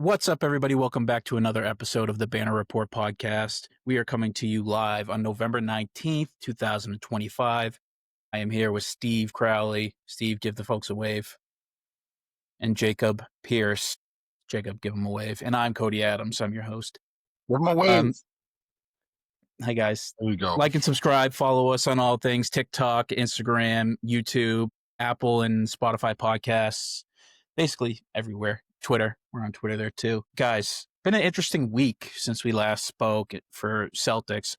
What's up, everybody? Welcome back to another episode of the Banner Report podcast. We are coming to you live on November 19th, 2025. I am here with Steve Crowley. Steve, give the folks a wave. And Jacob Pierce. Jacob, give him a wave. And I'm Cody Adams. I'm your host. Give him a wave. Hi, guys. There you go. Like and subscribe. Follow us on all things TikTok, Instagram, YouTube, Apple, and Spotify podcasts. Basically everywhere. Twitter. We're on Twitter there too. Guys, been an interesting week since we last spoke for Celtics.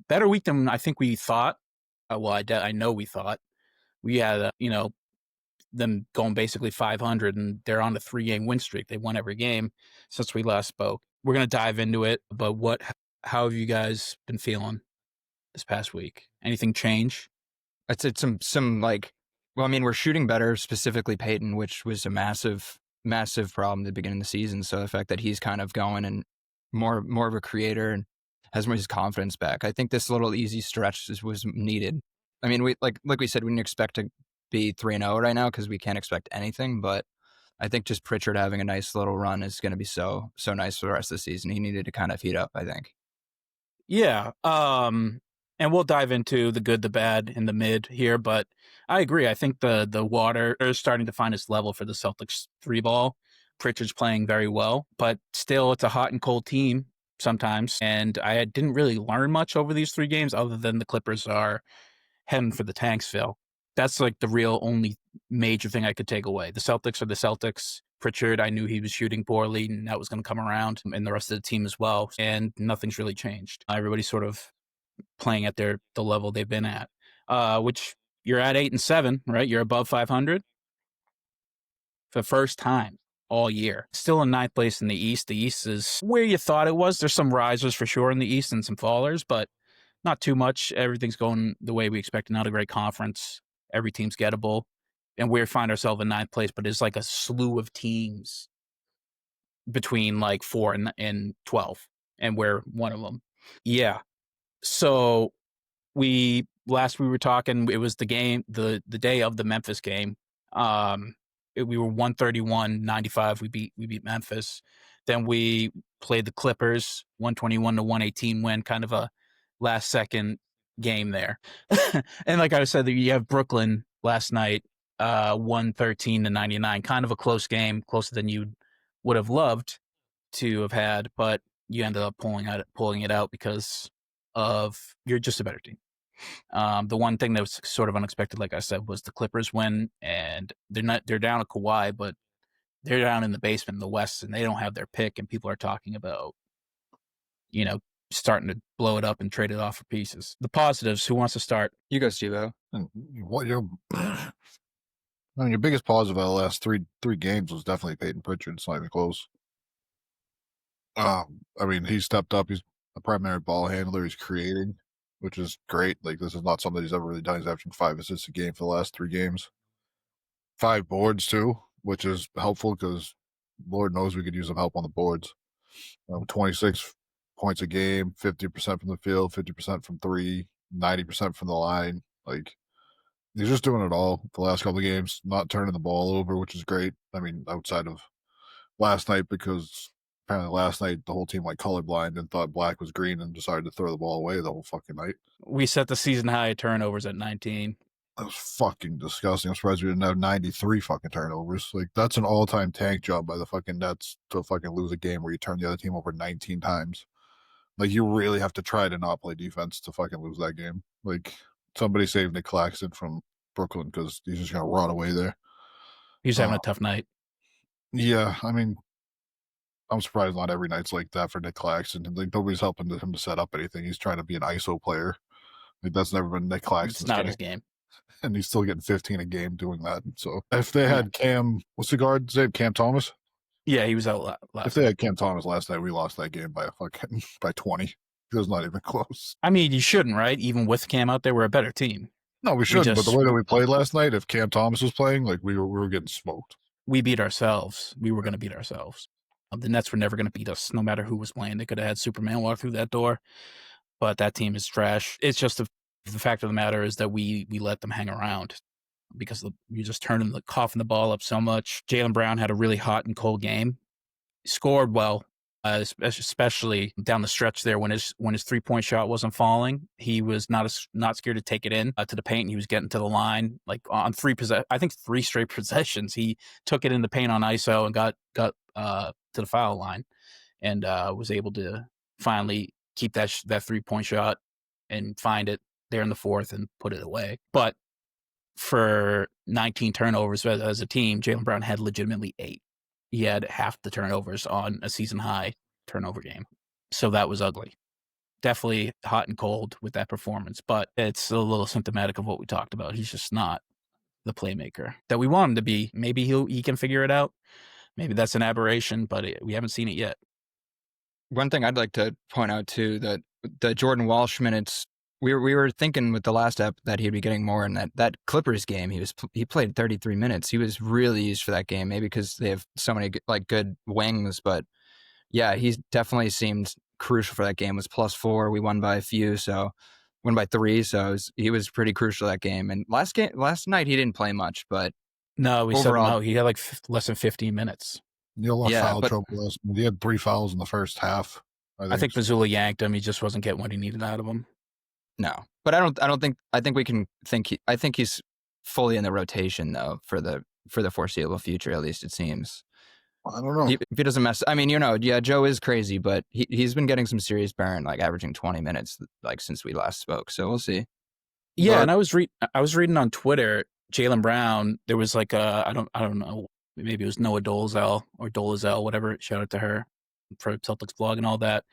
Better week than I think we thought. I know we thought. We had, them going basically 500, and they're on a 3-game win streak. They won every game since we last spoke. We're going to dive into it, but how have you guys been feeling this past week? Anything change? I'd say we're shooting better, specifically Payton, which was a massive problem at the beginning of the season. So the fact that he's kind of going and more of a creator and has more of his confidence back. I think this little easy stretch was needed. I mean, we like we said, we didn't expect to be 3-0 right now because we can't expect anything. But I think just Pritchard having a nice little run is going to be so nice for the rest of the season. He needed to kind of heat up, I think. Yeah. And we'll dive into the good, the bad, and the mid here, but I agree. I think the water is starting to find its level for the Celtics 3-ball. Pritchard's playing very well, but still it's a hot and cold team sometimes. And I didn't really learn much over these 3 games other than the Clippers are heading for the Tanksville. That's like the real only major thing I could take away. The Celtics are the Celtics. Pritchard, I knew he was shooting poorly, and that was going to come around, and the rest of the team as well. And nothing's really changed. Everybody's sort of playing at the level they've been at, which you're at 8-7, right? You're above 500 for the first time all year. Still in 9th place in the East. The East is where you thought it was. There's some risers for sure in the East and some fallers, but not too much. Everything's going the way we expected. Not a great conference. Every team's gettable. And we find ourselves in 9th place, but it's like a slew of teams between like 4 and 12, and we're one of them. Yeah. So we were talking, it was the game, the day of the Memphis game. We were 131-95. We beat Memphis. Then we played the Clippers, 121-118 win, kind of a last second game there. And like I said, you have Brooklyn last night, 113-99, kind of a close game, closer than you would have loved to have had, but you ended up pulling it out because of you're just a better team. The one thing that was sort of unexpected, like I said, was the Clippers win, and they're down at Kawhi, but they're down in the basement in the West, and they don't have their pick, and people are talking about, starting to blow it up and trade it off for pieces. The positives, who wants to start? You go, Steve-O. Your biggest positive out of the last three games was definitely Payton Pritchard. It's not even close. He stepped up. He's a primary ball handler. He's creating, which is great. Like, this is not something he's ever really done. He's averaging 5 assists a game for the last 3 games. 5 boards too, which is helpful because Lord knows we could use some help on the boards. 26 points a game, 50% from the field, 50% from 3, 90% from the line. Like, he's just doing it all the last couple of games, not turning the ball over, which is great. I mean, outside of last night, because apparently last night the whole team went colorblind and thought black was green and decided to throw the ball away the whole fucking night. We set the season high turnovers at 19. That was fucking disgusting. I'm surprised we didn't have 93 fucking turnovers. Like, that's an all-time tank job by the fucking Nets to fucking lose a game where you turn the other team over 19 times. Like, you really have to try to not play defense to fucking lose that game. Like, somebody save Nick Claxton from Brooklyn because he's just going to run away there. He's having a tough night. Yeah, I mean, I'm surprised not every night's like that for Nick Claxton. Like, nobody's helping him to set up anything. He's trying to be an ISO player. Like, that's never been Nick Claxton's It's not his game. And he's still getting 15 a game doing that. So if they had Cam, what's the guard's name? Cam Thomas? Yeah, he was out last. If they had Cam Thomas last night, we lost that game by 20. It was not even close. I mean, you shouldn't, right? Even with Cam out there, we're a better team. No, we shouldn't. But the way that we played last night, if Cam Thomas was playing, like, we were getting smoked. We beat ourselves. We were going to beat ourselves. The Nets were never going to beat us, no matter who was playing. They could have had Superman walk through that door, but that team is trash. It's just the fact of the matter is that we let them hang around because you're just coughing the ball up so much. Jaylen Brown had a really hot and cold game. scored well, especially down the stretch there when his 3-point shot wasn't falling. He was not scared to take it in to the paint. He was getting to the line like on I think 3 straight possessions. He took it in the paint on ISO and got to the foul line, and was able to finally keep that 3-point shot and find it there in the fourth and put it away. But for 19 turnovers as a team, Jaylen Brown had legitimately 8. He had half the turnovers on a season high turnover game. So that was ugly. Definitely hot and cold with that performance, but it's a little symptomatic of what we talked about. He's just not the playmaker that we want him to be. Maybe he can figure it out. Maybe that's an aberration, but we haven't seen it yet. One thing I'd like to point out too, that the Jordan Walsh minutes, we were thinking with the last ep that he'd be getting more in that Clippers game. He played 33 minutes. He was really used for that game, maybe because they have so many like good wings. But yeah, he definitely seemed crucial for that game. It was +4. We won by a few, so won by 3. So he was pretty crucial that game. And last night he didn't play much, but no, we overall, said no. He had like less than 15 minutes. You know, foul trouble last. He had 3 fouls in the first half. I think Mazzulla yanked him. He just wasn't getting what he needed out of him. No, but I think we can think. I think he's fully in the rotation though for the foreseeable future. At least it seems. I don't know if he doesn't mess. I mean, yeah, Joe is crazy, but he's been getting some serious burn, like averaging 20 minutes, like since we last spoke. So we'll see. Yeah, but, and I was reading on Twitter, Jaylen Brown. There was like I don't know, maybe it was Noah Dolezal, whatever. Shout out to her for Celtics blog and all that.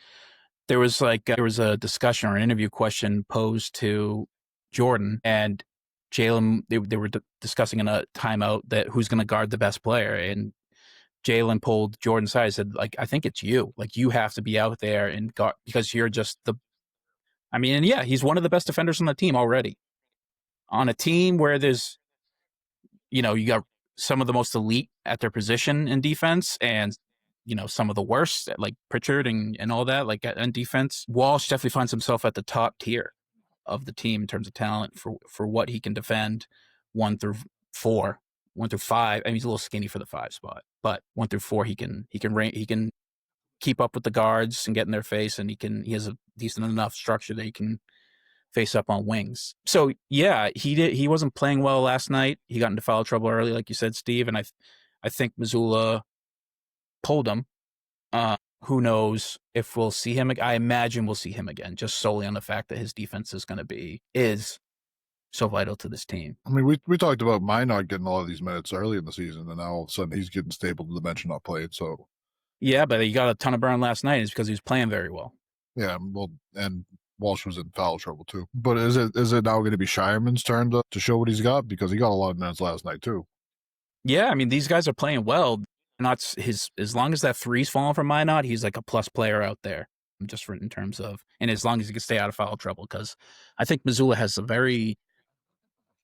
There was a discussion or an interview question posed to Jordan and Jaylen. They were discussing in a timeout that who's going to guard the best player, and Jaylen pulled Jordan aside and said, like, I think it's you. Like, you have to be out there and guard because you're just and yeah, he's one of the best defenders on the team already. On a team where there's, you got some of the most elite at their position in defense and, some of the worst, like Pritchard and all that, like in defense. Walsh definitely finds himself at the top tier of the team in terms of talent for what he can defend 1 through 4. 1 through 5. I mean, he's a little skinny for the 5 spot, but 1 through 4, he can keep up with the guards and get in their face, and he has a decent enough structure that he can face up on wings. So yeah, he wasn't playing well last night. He got into foul trouble early, like you said, Steve, and I think Mazzulla pulled him. Who knows if we'll see him? I imagine we'll see him again, just solely on the fact that his defense is so vital to this team. I mean, we talked about Minot getting a lot of these minutes early in the season, and now all of a sudden he's getting stable to the bench and not played. So yeah, but he got a ton of burn last night. Is because he was playing very well. Yeah, well, and Walsh was in foul trouble too. But is it now going to be Shireman's turn to show what he's got, because he got a lot of minutes last night too? Yeah, I mean, these guys are playing well. As long as that three's falling from Minot, he's like a plus player out there. Just in terms of, and as long as he can stay out of foul trouble, because I think Mazzulla has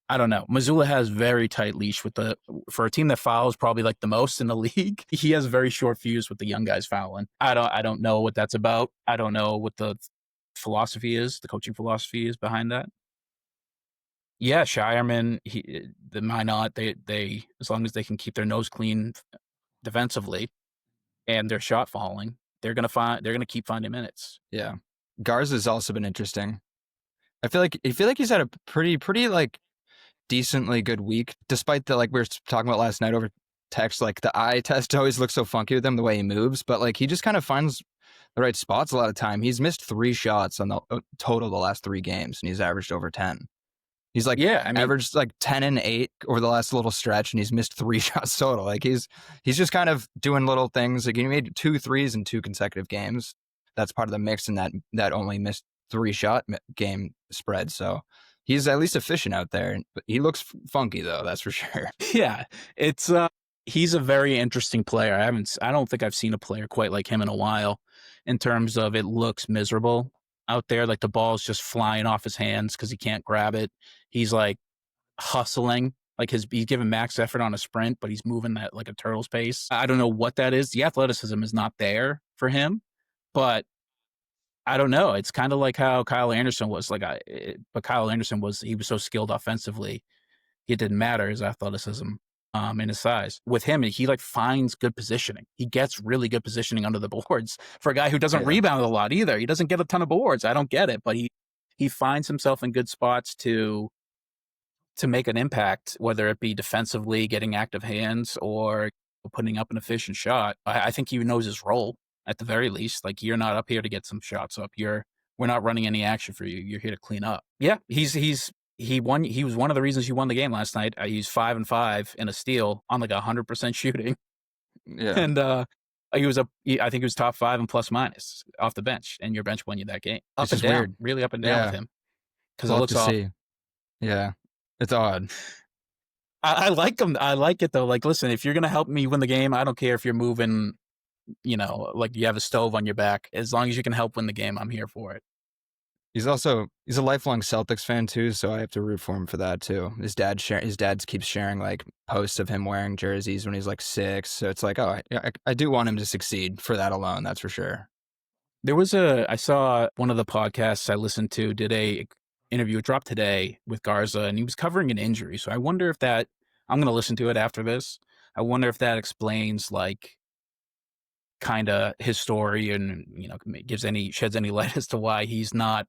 Mazzulla has very tight leash for a team that fouls probably like the most in the league. He has very short fuse with the young guys fouling. I don't know what that's about. I don't know what the coaching philosophy is behind that. Yeah, Shireman, the Minot, they as long as they can keep their nose clean defensively and their shot falling, they're gonna keep finding minutes. Yeah, Garza's also been interesting. I feel like he's had a pretty like decently good week, despite the, like we were talking about last night over text, like the eye test always looks so funky with him, the way he moves, but like he just kind of finds the right spots a lot of time. He's missed 3 shots on the total the last 3 games, and he's averaged over 10. He's like averaged like 10 and 8 over the last little stretch, and he's missed 3 shots total. Like he's just kind of doing little things. Like he made 2 threes in 2 consecutive games. That's part of the mix in that only missed 3 shot game spread. So he's at least efficient out there. But he looks funky though, that's for sure. Yeah, it's he's a very interesting player. I don't think I've seen a player quite like him in a while. In terms of, it looks miserable out there, like the ball's just flying off his hands because he can't grab it. He's like hustling, like he's giving max effort on a sprint, but he's moving at like a turtle's pace. I don't know what that is. The athleticism is not there for him, but I don't know. It's kind of like how Kyle Anderson was. But Kyle Anderson was so skilled offensively, it didn't matter his athleticism. in his size. With him, he like finds good positioning. He gets really good positioning under the boards for a guy who doesn't rebound a lot either. He doesn't get a ton of boards. I don't get it, but he finds himself in good spots to make an impact, whether it be defensively, getting active hands, or putting up an efficient shot. I think he knows his role at the very least. Like, you're not up here to get some shots up. We're not running any action for you. You're here to clean up. Yeah, he won. He was one of the reasons you won the game last night. He's 5 and 5 in a steal on like 100% shooting. Yeah, And I think he was top 5 in plus minus off the bench, and your bench won you that game. Up and down, weird. really up and down with him, because it We'll have looks to off. see. Yeah, it's odd. I like him. I like it though. Like, listen, if you're gonna help me win the game, I don't care if you're moving, like you have a stove on your back. As long as you can help win the game, I'm here for it. He's a lifelong Celtics fan too, so I have to root for him for that too. His dad keeps sharing like posts of him wearing jerseys when he's like 6. So it's like, oh, I do want him to succeed for that alone. That's for sure. I saw one of the podcasts I listened to did a interview. It dropped today with Garza, and he was covering an injury. So I wonder if I'm going to listen to it after this. I wonder if that explains like kind of his story, and sheds any light as to why he's not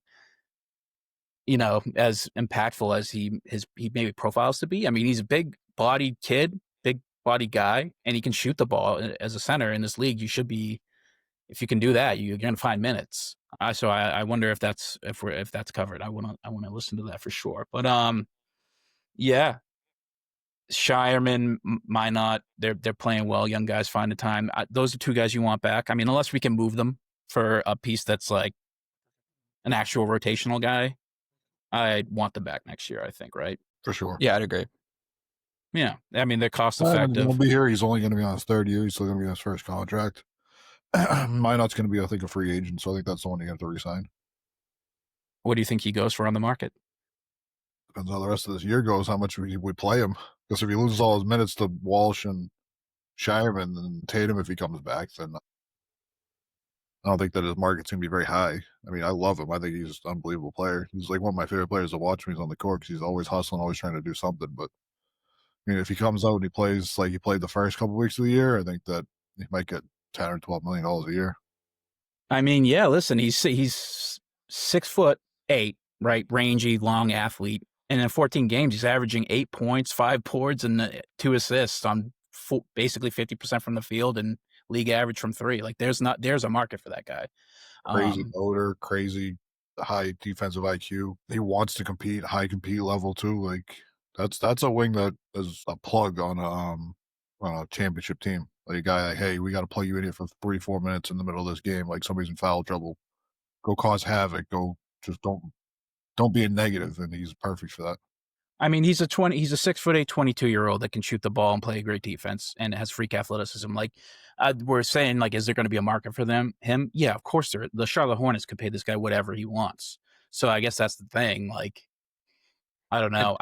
as impactful as he maybe profiles to be. I mean, he's a big bodied kid, big body guy, and he can shoot the ball as a center in this league. You should be, if you can do that, you're going to find minutes. So I wonder if that's covered. I want to listen to that for sure. But yeah, Shireman, Minot, they're playing well. Young guys find the time. Those are 2 guys you want back. I mean, unless we can move them for a piece that's like an actual rotational guy, I want them back next year, I think, right? For sure. Yeah, I'd agree. Yeah. I mean, they're cost He's effective. going to be here. He's only going to be on his 3rd year. He's still going to be on his first contract. Minot's going to be, I think, a free agent, so I think that's the one you have to resign. What do you think he goes for on the market? Depends how the rest of this year goes, how much we play him. Because if he loses all his minutes to Walsh and Shireman and Tatum, if he comes back, then I don't think that his market's going to be very high. I mean, I love him. I think he's an unbelievable player. He's like one of my favorite players to watch when he's on the court, because he's always hustling, always trying to do something. But I mean, if he comes out and he plays like he played the first couple of weeks of the year, I think that he might get $10 or $12 million a year. I mean, yeah, listen, he's 6'8", right? Rangy, long athlete. And in 14 games, he's averaging 8 points, 5 boards, and 2 assists on basically 50% from the field and league average from 3. Like, there's a market for that guy. Crazy motor, crazy high defensive IQ. He wants to compete, high compete level too. Like, that's a wing that is a plug on a championship team. Like a guy like, hey, we got to plug you in here for 3-4 minutes in the middle of this game. Like somebody's in foul trouble, go cause havoc. Go, just don't be a negative, and he's perfect for that. I mean, he's a 6'8", 22-year-old that can shoot the ball and play great defense and has freak athleticism. Like, we're saying, like, is there going to be a market for him? Yeah, of course there. The Charlotte Hornets could pay this guy whatever he wants. So I guess that's the thing. Like, I don't know.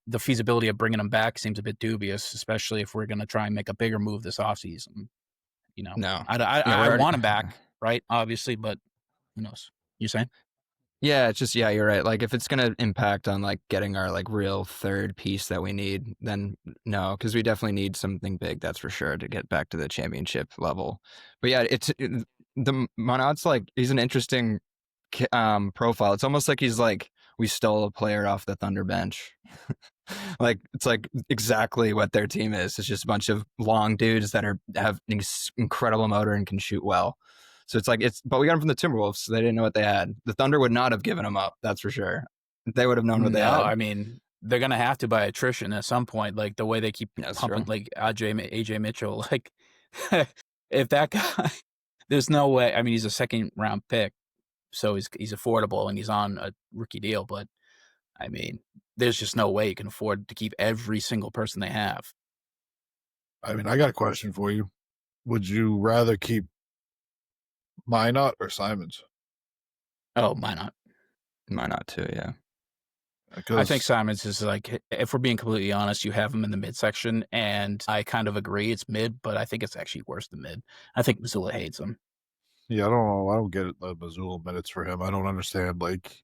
The feasibility of bringing him back seems a bit dubious, especially if we're going to try and make a bigger move this offseason. No, I want him back, right? Obviously, but who knows? You saying? Yeah, it's just, yeah, you're right. Like, if it's going to impact on like getting our like real 3rd piece that we need, then no, because we definitely need something big, that's for sure, to get back to the championship level. But yeah, the Monot's like, he's an interesting profile. It's almost like he's like, we stole a player off the Thunder bench. Like, it's like exactly what their team is. It's just a bunch of long dudes that have incredible motor and can shoot well. So it's like, but we got him from the Timberwolves, so they didn't know what they had. The Thunder would not have given him up, that's for sure. They would have known what they had. I mean, they're going to have to by attrition at some point, like the way they keep pumping, true. like AJ Mitchell. Like, if that guy, there's no way. I mean, he's a 2nd-round pick, so he's affordable and he's on a rookie deal. But, I mean, there's just no way you can afford to keep every single person they have. I mean, I got a question for you. Would you rather keep Minot or Simons? Oh, Minot. Minot too, yeah. I think Simons is like, if we're being completely honest, you have him in the midsection, and I kind of agree it's mid, but I think it's actually worse than mid. I think Missoula hates him. Yeah, I don't know. I don't get the Missoula minutes for him. I don't understand, like,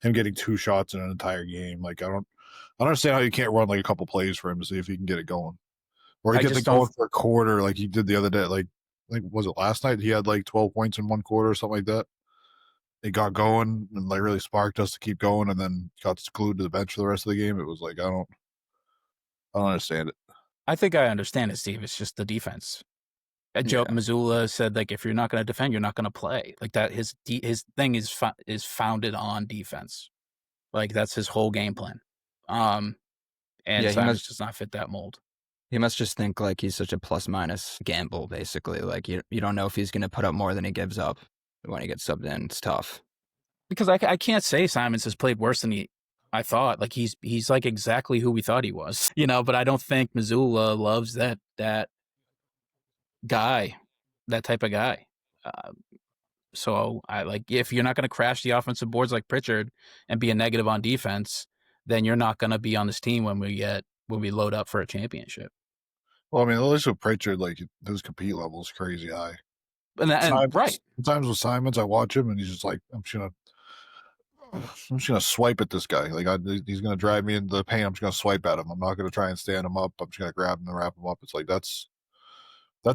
him getting 2 shots in an entire game. Like, I don't don't understand how you can't run like a couple plays for him to see if he can get it going, or he I gets it just don't. going for a quarter like he did the other day. Like was it last night? He had like 12 points in one quarter or something like that. It got going and like really sparked us to keep going, and then got glued to the bench for the rest of the game. It was like I don't understand it. I think I understand it, Steve. It's just the defense. Joe Yeah. Mazzulla said, like, if you're not going to defend, you're not going to play. Like that, his thing is founded on defense. Like that's his whole game plan. And Yeah, Simons does not fit that mold. He must just think like he's such a plus minus gamble, basically. Like you don't know if he's going to put up more than he gives up when he gets subbed in. It's tough. Because I can't say Simons has played worse than I thought. Like he's like exactly who we thought he was, you know. But I don't think Mazzulla loves that guy, that type of guy. So I like if you're not going to crash the offensive boards like Pritchard and be a negative on defense, then you're not going to be on this team when we load up for a championship. Well, I mean, at least with Pritchard, like his compete level is crazy high. Right. Sometimes with Simons, I watch him and he's just like, I'm just gonna swipe at this guy. Like he's gonna drive me into the paint. I'm just gonna swipe at him. I'm not gonna try and stand him up. I'm just gonna grab him and wrap him up. It's like that's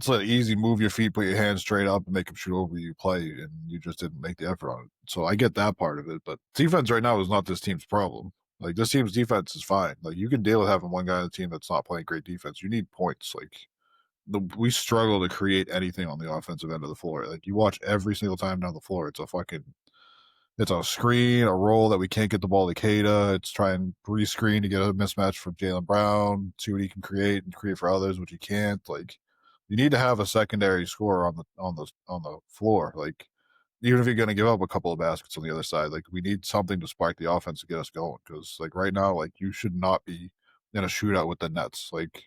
an easy move your feet, put your hands straight up, and make him shoot over you. Play, and you just didn't make the effort on it. So I get that part of it. But defense right now is not this team's problem. Like this team's defense is fine. Like you can deal with having one guy on the team that's not playing great defense. You need points. Like we struggle to create anything on the offensive end of the floor. Like you watch every single time down the floor, it's a screen, a roll that we can't get the ball to Kada. It's trying re-screen to get a mismatch from Jaylen Brown, see what he can create and create for others, which he can't. Like you need to have a secondary scorer on the floor. Like even if you're going to give up a couple of baskets on the other side, like we need something to spark the offense to get us going. Because like right now, like you should not be in a shootout with the Nets. Like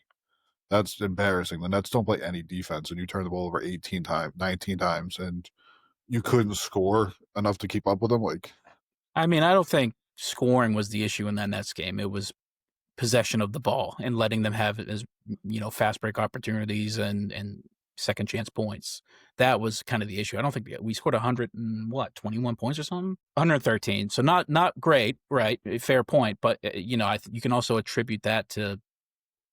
that's embarrassing. The Nets don't play any defense, and you turn the ball over 18 times, 19 times, and you couldn't score enough to keep up with them. Like, I mean, I don't think scoring was the issue in that Nets game. It was possession of the ball and letting them have as fast break opportunities and second chance points. That was kind of the issue. I don't think we scored 21 points or something, 113. So not great, right? Fair point, but you can also attribute that to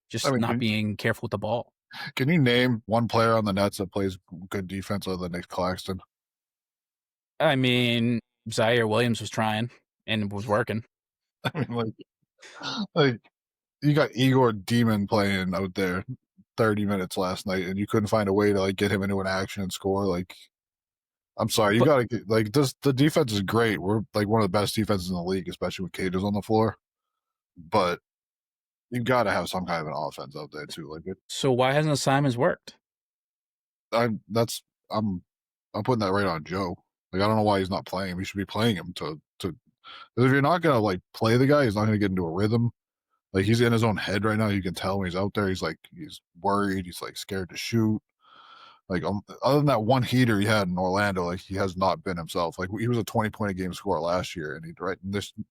just not being careful with the ball. Can you name one player on the Nets that plays good defense other than Nick Claxton? I mean, Zaire Williams was trying and was working. I mean, like you got Igor Demon playing out there 30 minutes last night, and you couldn't find a way to like get him into an action and score. Like, I'm sorry, you got to get like this. The defense is great. We're like one of the best defenses in the league, especially with Kada's on the floor. But you got to have some kind of an offense out there too. Like, so why hasn't Simons worked? I'm putting that right on Joe. Like, I don't know why he's not playing. We should be playing him to. If you're not gonna like play the guy, he's not gonna get into a rhythm. Like he's in his own head right now. You can tell when he's out there. He's worried. He's like scared to shoot. Like other than that one heater he had in Orlando, like he has not been himself. Like he was a 20-point a game scorer last year, and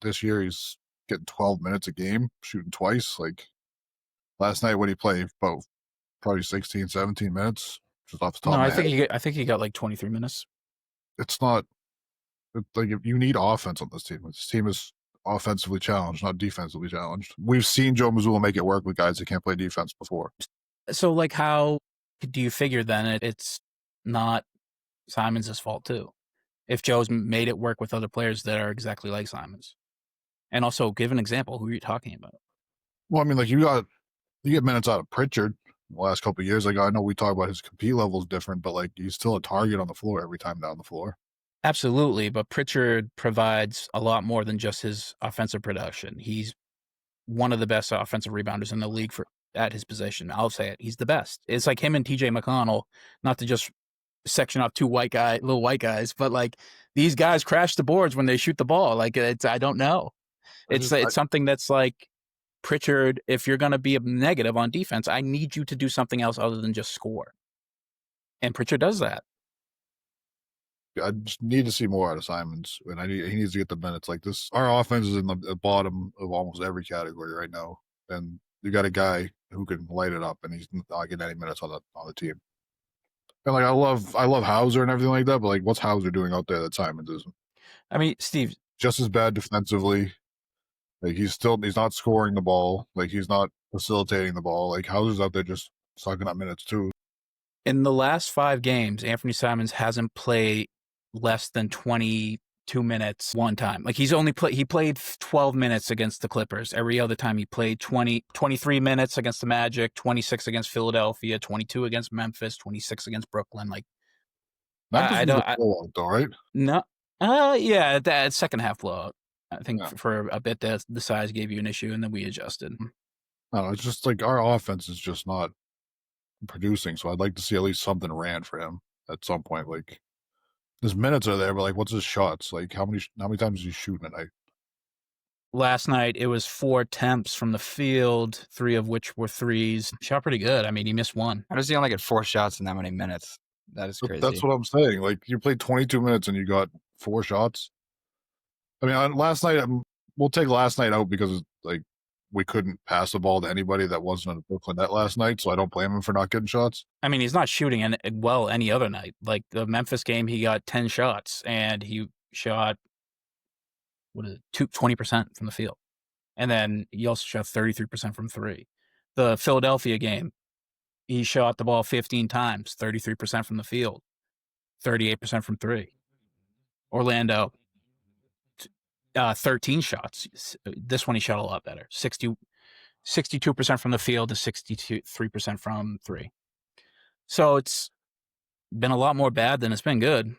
this year he's getting 12 minutes a game, shooting twice. Like last night when he played about probably 16, 17 minutes, just off the top. No, I think he got like 23 minutes. It's not like you need offense on this team. This team is offensively challenged, not defensively challenged. We've seen Joe Mazzulla make it work with guys that can't play defense before. So, like, how do you figure then it's not Simons' fault too? If Joe's made it work with other players that are exactly like Simons, and also give an example. Who are you talking about? Well, I mean, like you get minutes out of Pritchard the last couple of years. Like I know we talk about his compete level is different, but like he's still a target on the floor every time down the floor. Absolutely, but Pritchard provides a lot more than just his offensive production. He's one of the best offensive rebounders in the league at his position. I'll say it. He's the best. It's like him and TJ McConnell, not to just section off little white guys, but like these guys crash the boards when they shoot the ball. Like I don't know. It's something that's like Pritchard, if you're going to be a negative on defense, I need you to do something else other than just score. And Pritchard does that. I just need to see more out of Simons, and he needs to get the minutes. Like this, our offense is in the bottom of almost every category right now, and you got a guy who can light it up, and he's not getting any minutes on the team. And like I love Hauser and everything like that, but like what's Hauser doing out there that Simons isn't? I mean, Steve, just as bad defensively. Like he's not scoring the ball. Like he's not facilitating the ball. Like Hauser's out there just sucking up minutes too. In the last 5 games, Anthony Simons hasn't played less than 22 minutes one time. Like he played 12 minutes against the Clippers. Every other time he played 23 minutes against the Magic, 26 against Philadelphia, 22 against Memphis, 26 against Brooklyn. Like Memphis was a blowout though, right? No. Yeah, that second half blowout. I think for a bit that the size gave you an issue, and then we adjusted. I don't know, it's just like our offense is just not producing, so I'd like to see at least something ran for him at some point. Like his minutes are there, but like what's his shots? Like how many times is he shooting a night? Last night, it was 4 attempts from the field, 3 of which were threes. Shot pretty good. I mean, he missed 1. How does he only get 4 shots in that many minutes? That is crazy. That's what I'm saying. Like you played 22 minutes and you got 4 shots. I mean, last night we'll take last night out because like we couldn't pass the ball to anybody that wasn't in the Brooklyn net last night, so I don't blame him for not getting shots. I mean, he's not shooting any other night. Like the Memphis game, he got 10 shots and he shot 20% from the field, and then he also shot 33% from 3. The Philadelphia game, he shot the ball 15 times, 33% from the field, 38% from 3. Orlando, 13 shots. This one he shot a lot better. 62% from the field to 63% from 3. So it's been a lot more bad than it's been good.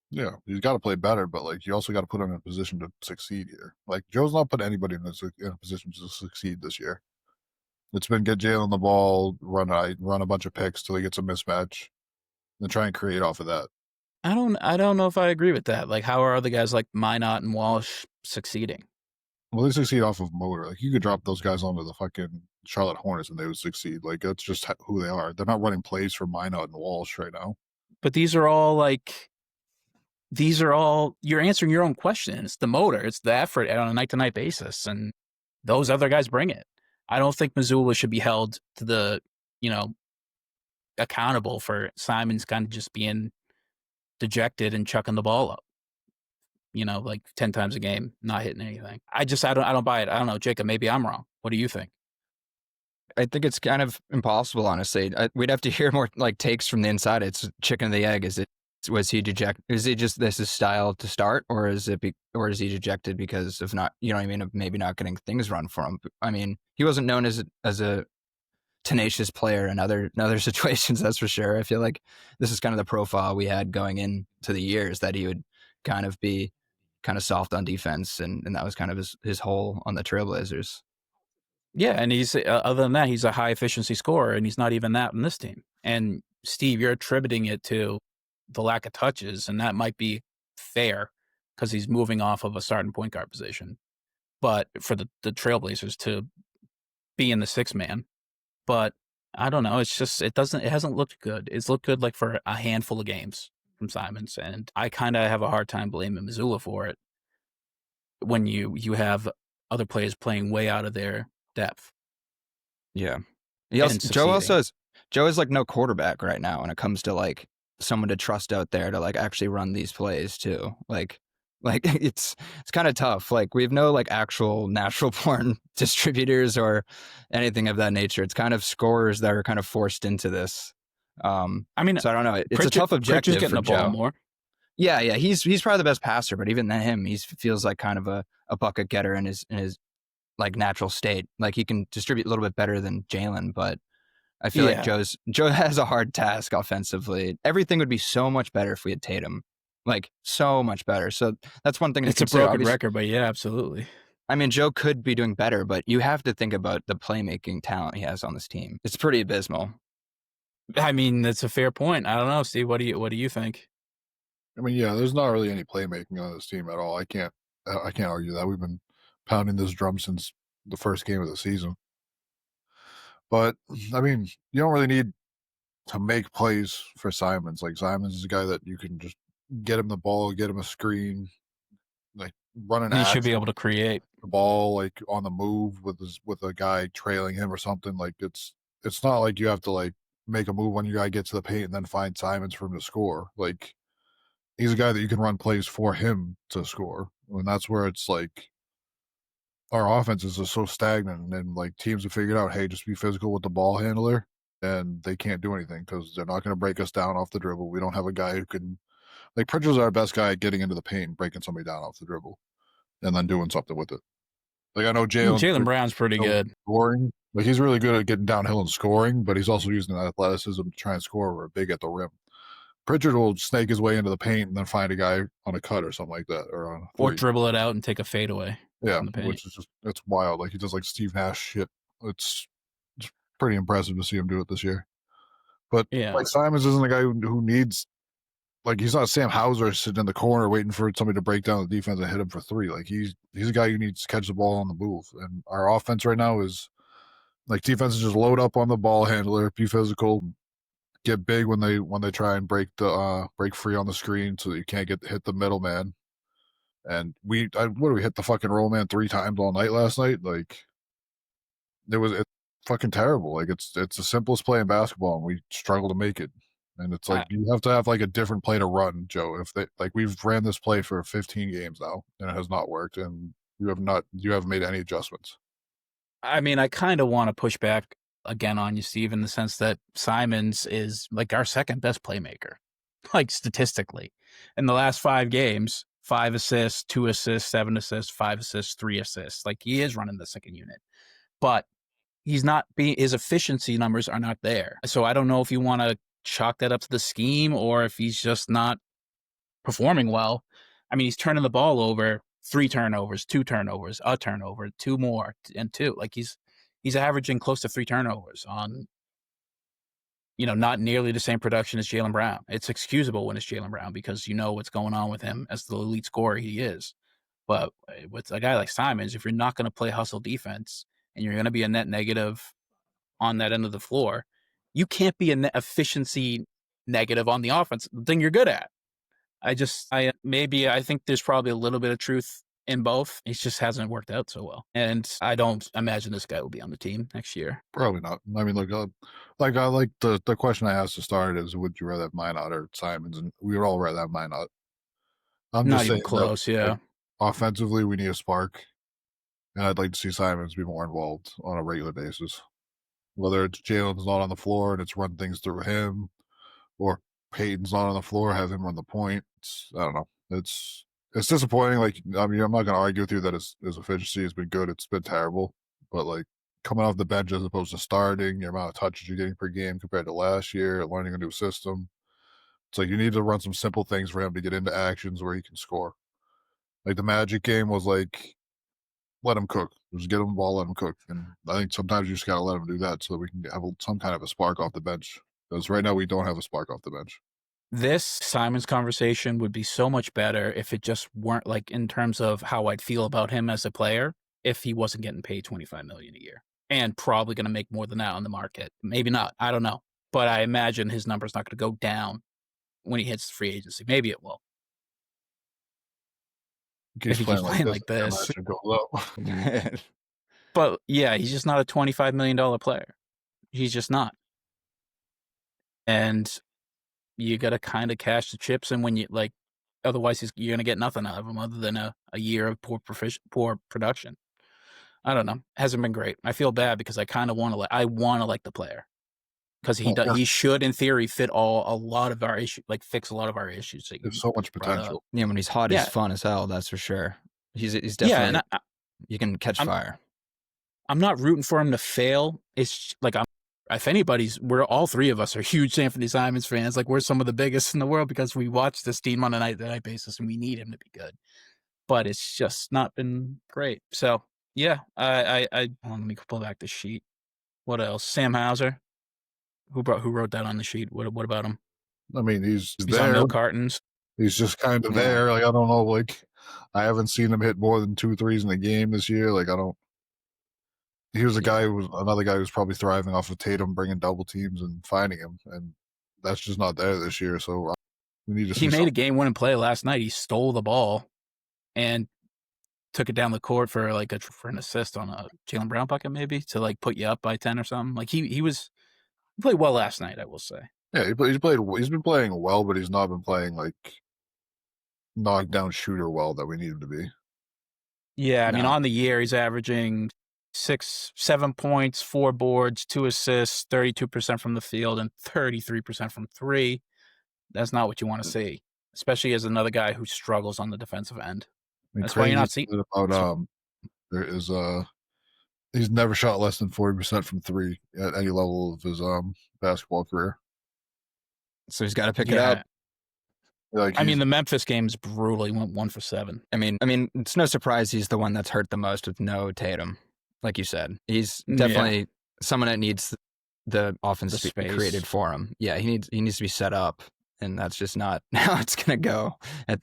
Yeah, he's got to play better, but like you also got to put him in a position to succeed here. Like Joe's not put anybody in a position to succeed this year. It's been get Jalen the ball, run a bunch of picks till he gets a mismatch, then try and create off of that. I don't know if I agree with that. Like, how are other guys like Minot and Walsh succeeding? Well, they succeed off of motor. Like you could drop those guys onto the fucking Charlotte Hornets and they would succeed. Like that's just who they are. They're not running plays for Minot and Walsh right now. But you're answering your own question. It's the motor. It's the effort on a night-to-night basis. And those other guys bring it. I don't think Mazzulla should be held to the, accountable for Simons kind of just being dejected and chucking the ball up, like 10 times a game, not hitting anything. I don't buy it. I don't know, Jacob, maybe I'm wrong. What do you think? I think it's kind of impossible, honestly. We'd have to hear more like takes from the inside. It's chicken or the egg. Was he dejected? Is it just this is style to start, or is he dejected because of not, of maybe not getting things run for him? I mean, he wasn't known as a tenacious player in other situations, that's for sure. I feel like this is kind of the profile we had going into the years, that he would kind of be kind of soft on defense, and that was kind of his hole on the Trailblazers. Yeah, and he's other than that, he's a high efficiency scorer, and he's not even that in this team. And Steve, you're attributing it to the lack of touches, and that might be fair because he's moving off of a starting point guard position. But for the Trailblazers to be in the 6-man, but I don't know. It's just it hasn't looked good. It's looked good like for a handful of games from Simons, and I kind of have a hard time blaming Mazzulla for it when you have other players playing way out of their depth. Yeah. Joe is like no quarterback right now when it comes to like someone to trust out there to like actually run these plays too. Like it's kind of tough. Like we have no like actual natural born distributors or anything of that nature. It's kind of scorers that are kind of forced into this. So I don't know. It's a tough objective for Joe. More. Yeah. He's probably the best passer, but even him, he feels like kind of a bucket getter in his like natural state. Like he can distribute a little bit better than Jalen, but I feel like Joe has a hard task offensively. Everything would be so much better if we had Tatum. Like so much better. So that's one thing. It's a broken record, but yeah, absolutely. I mean, Joe could be doing better, but you have to think about the playmaking talent he has on this team. It's pretty abysmal. I mean, that's a fair point. I don't know, Steve. What do you think? I mean, yeah, there's not really any playmaking on this team at all. I can't argue that. We've been pounding this drum since the first game of the season. But I mean, you don't really need to make plays for Simons. Like Simons is a guy that you can just get him the ball, get him a screen, like running. He should be able to create the ball like on the move with a guy trailing him or something. Like it's not like you have to like make a move when your guy gets to the paint and then find Simons for him to score. Like he's a guy that you can run plays for him to score, and that's where it's like our offense is just so stagnant, and like teams have figured out, hey, just be physical with the ball handler, and they can't do anything because they're not going to break us down off the dribble. We don't have a guy who can, like, Pritchard's our best guy at getting into the paint, breaking somebody down off the dribble, and then doing something with it. Like, I know Jalen Brown's pretty good. Scoring, like, he's really good at getting downhill and scoring, but he's also using that athleticism to try and score or big at the rim. Pritchard will snake his way into the paint and then find a guy on a cut or something like that, or on a Or three. dribble it out and take a fadeaway. Yeah, from the paint. which is just, it's wild. Like, he does like Steve Nash shit. It's pretty impressive to see him do it this year. But Yeah. like, Simons isn't a guy who needs, like, he's not Sam Hauser sitting in the corner waiting for somebody to break down the defense and hit him for three. Like, he's a guy who needs to catch the ball on the move. And our offense right now is like, defenses just load up on the ball handler, be physical, get big when they try and break free on the screen so that you can't hit the middleman. And we hit the fucking roll man 3 times all night last night. Like, it's fucking terrible. Like, it's the simplest play in basketball, and we struggle to make it. And it's like, you have to have like a different play to run, Joe. If they, like, we've ran this play for 15 games now, and it has not worked, and you haven't made any adjustments. I mean, I kind of want to push back again on you, Steve, in the sense that Simons is like our second best playmaker, like statistically. In the last 5 games, 5 assists, 2 assists, 7 assists, 5 assists, 3 assists. Like, he is running the second unit, but he's not his efficiency numbers are not there. So I don't know if you want to chalk that up to the scheme or if he's just not performing well. I mean, he's turning the ball over 3 turnovers, 2 turnovers, a turnover, 2 more, and 2. Like, he's averaging close to 3 turnovers on, not nearly the same production as Jaylen Brown. It's excusable when it's Jaylen Brown because you know what's going on with him as the elite scorer he is. But with a guy like Simons, if you're not going to play hustle defense and you're going to be a net negative on that end of the floor, you can't be a net efficiency negative on the offense, the thing you're good at. I think there's probably a little bit of truth in both. It just hasn't worked out so well. And I don't imagine this guy will be on the team next year. Probably not. I mean, look, I like the question I asked to start is, would you rather have Minot or Simons? And we would all rather have Minot. I'm Not just even saying close, that, yeah. like, offensively, we need a spark. And I'd like to see Simons be more involved on a regular basis. Whether it's Jalen's not on the floor and it's run things through him, or Payton's not on the floor, have him run the point. I don't know. It's disappointing. Like, I mean, I'm not going to argue with you that his efficiency has been good. It's been terrible. But, like, coming off the bench as opposed to starting, the amount of touches you're getting per game compared to last year, learning a new system. It's like, you need to run some simple things for him to get into actions where he can score. Like, the Magic game was like, let him cook. Just get him the ball, let him cook. And I think sometimes you just got to let him do that so that we can have some kind of a spark off the bench. Because right now we don't have a spark off the bench. This Simons conversation would be so much better if it just weren't, like, in terms of how I'd feel about him as a player, if he wasn't getting paid $25 million a year and probably going to make more than that on the market. Maybe not. I don't know. But I imagine his number's not going to go down when he hits free agency. Maybe it will. If he keeps playing like this. But yeah, he's just not a $25 million player. He's just not. And you got to kind of cash the chips in when you, like, otherwise you're going to get nothing out of him other than a year of poor production. I don't know. Hasn't been great. I feel bad because I kind of want to like the player because he should, in theory, fix a lot of our issues. There's so much potential. Yeah, when he's hot, he's fun as hell. That's for sure. He's definitely. Yeah, you can catch fire. I'm not rooting for him to fail. It's like we're all 3 of us are huge Anthony Simons fans. Like, we're some of the biggest in the world because we watch this team on a night-to-night basis and we need him to be good. But it's just not been great. So yeah, let me pull back the sheet. What else? Sam Hauser, who wrote that on the sheet? What about him? I mean, he's there. on milk cartons. He's just kind of there. Like, I don't know. Like, I haven't seen him hit more than 2 threes in a game this year. Like, he was another guy who's probably thriving off of Tatum bringing double teams and finding him, and that's just not there this year. So we need to. He made a game-winning play last night. He stole the ball and took it down the court for an assist on a Jaylen Brown bucket, maybe to, like, put you up by 10 or something. Like, he played well last night, I will say. Yeah, he's been playing well, but he's not been playing like knockdown shooter well that we need him to be. Yeah, I mean, No. on the year, he's averaging 7 points, 4 boards, 2 assists, 32% from the field, and 33% from three. That's not what you want to see, especially as another guy who struggles on the defensive end. I mean, That's why you're crazy not seeing. about there is he's never shot less than 40% from three at any level of his basketball career. So he's got to pick it up. Like I mean, the Memphis game's brutal. He went 1 for 7. I mean, it's no surprise he's the one that's hurt the most with no Tatum. Like you said, he's definitely someone that needs the offense to be created for him. Yeah, he needs to be set up, and that's just not how it's going to go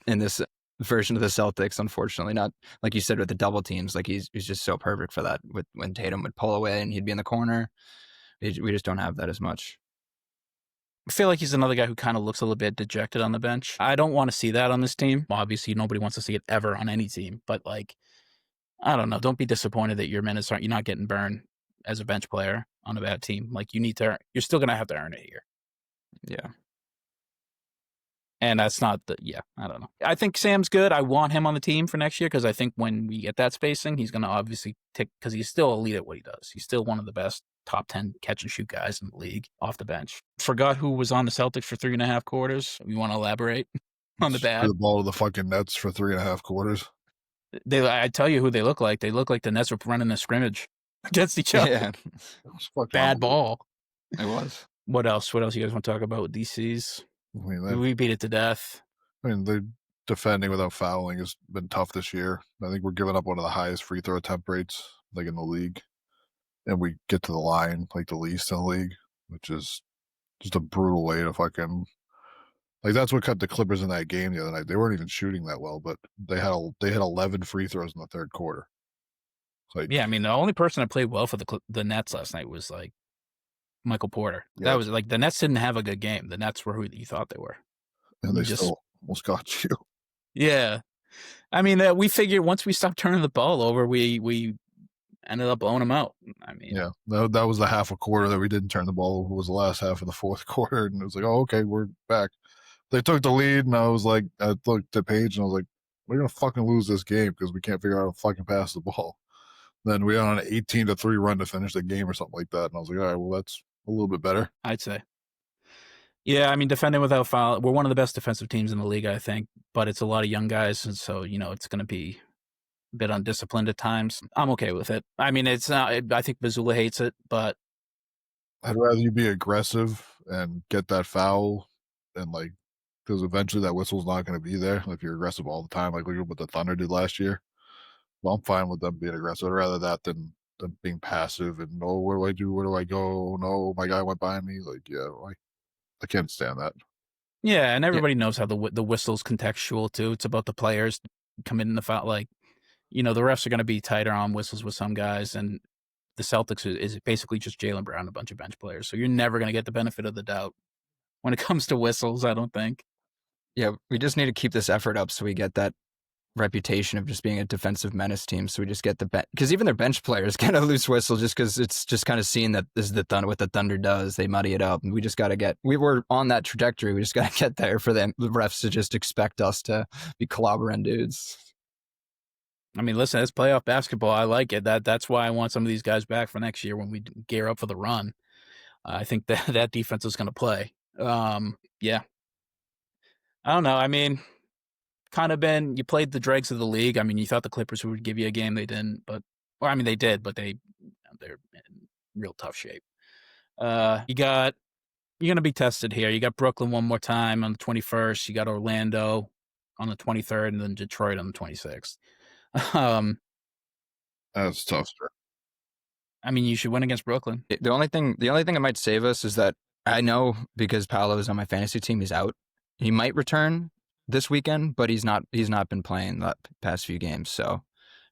in this version of the Celtics. Unfortunately, not like you said with the double teams. Like he's just so perfect for that. When Tatum would pull away and he'd be in the corner, we just don't have that as much. I feel like he's another guy who kind of looks a little bit dejected on the bench. I don't want to see that on this team. Obviously, nobody wants to see it ever on any team. But, like, I don't know. Don't be disappointed that your minutes you're not getting burned as a bench player on a bad team. Like, you're still going to have to earn it here. Yeah. And that's not I don't know. I think Sam's good. I want him on the team for next year because I think when we get that spacing, he's going to obviously because he's still elite at what he does. He's still one of the best top 10 catch and shoot guys in the league off the bench. Forgot who was on the Celtics for 3.5 quarters. You want to elaborate on the bad? Threw the ball to the fucking Nets for 3.5 quarters. I tell you who they look like. They look like the Nets were running a scrimmage against each other. Yeah. Bad ball. It was. What else? What else you guys want to talk about with DC's? I mean, We beat it to death. I mean, they're defending without fouling has been tough this year. I think we're giving up one of the highest free throw attempt rates like in the league. And we get to the line like the least in the league, which is just a brutal way to fucking like that's what cut the Clippers in that game the other night. They weren't even shooting that well, but they had 11 free throws in the third quarter. Like, yeah, I mean the only person that played well for the Nets last night was like Michael Porter. Yeah. That was like the Nets didn't have a good game. The Nets were who you thought they were, and they still almost got you. Yeah, I mean we figured once we stopped turning the ball over, we ended up blowing them out. I mean, yeah, that was the half a quarter that we didn't turn the ball over. Was the last half of the fourth quarter, and it was like, oh, okay, we're back. They took the lead, and I was like, I looked at Paige, and I was like, we're gonna fucking lose this game because we can't figure out how to fucking pass the ball. Then we went on an 18-3 run to finish the game or something like that, and I was like, all right, well, that's a little bit better, I'd say. Yeah, I mean, defending without foul, we're one of the best defensive teams in the league, I think, but it's a lot of young guys, and so, it's going to be a bit undisciplined at times. I'm okay with it. I mean, it's not, I think Mazzulla hates it, but I'd rather you be aggressive and get that foul and like, because eventually that whistle's not going to be there if you're aggressive all the time, like look at what the Thunder did last year. Well, I'm fine with them being aggressive. I'd rather that than being passive and, oh, what do I do? Where do I go? No, my guy went by me. Like, yeah, I can't stand that. Yeah, and everybody knows how the whistle's contextual too. It's about the players committing the foul. Like, the refs are going to be tighter on whistles with some guys, and the Celtics is basically just Jaylen Brown, a bunch of bench players. So you're never going to get the benefit of the doubt when it comes to whistles, I don't think. Yeah, we just need to keep this effort up so we get that reputation of just being a defensive menace team. So we just get because even their bench players get a loose whistle just because it's just kind of seen that this is what the Thunder does. They muddy it up, and we just got to we were on that trajectory. We just got to get there for the refs to just expect us to be clobbering dudes. I mean, listen, it's playoff basketball. I like it. That's why I want some of these guys back for next year when we gear up for the run. I think that defense is going to play. Yeah. I don't know. I mean, you played the dregs of the league. I mean, you thought the Clippers would give you a game. They didn't, they did, but they're in real tough shape. You're going to be tested here. You got Brooklyn one more time on the 21st. You got Orlando on the 23rd, and then Detroit on the 26th. That's tough. I mean, you should win against Brooklyn. The only thing that might save us is that I know because Paolo is on my fantasy team, he's out. He might return this weekend, but he's not been playing the past few games. So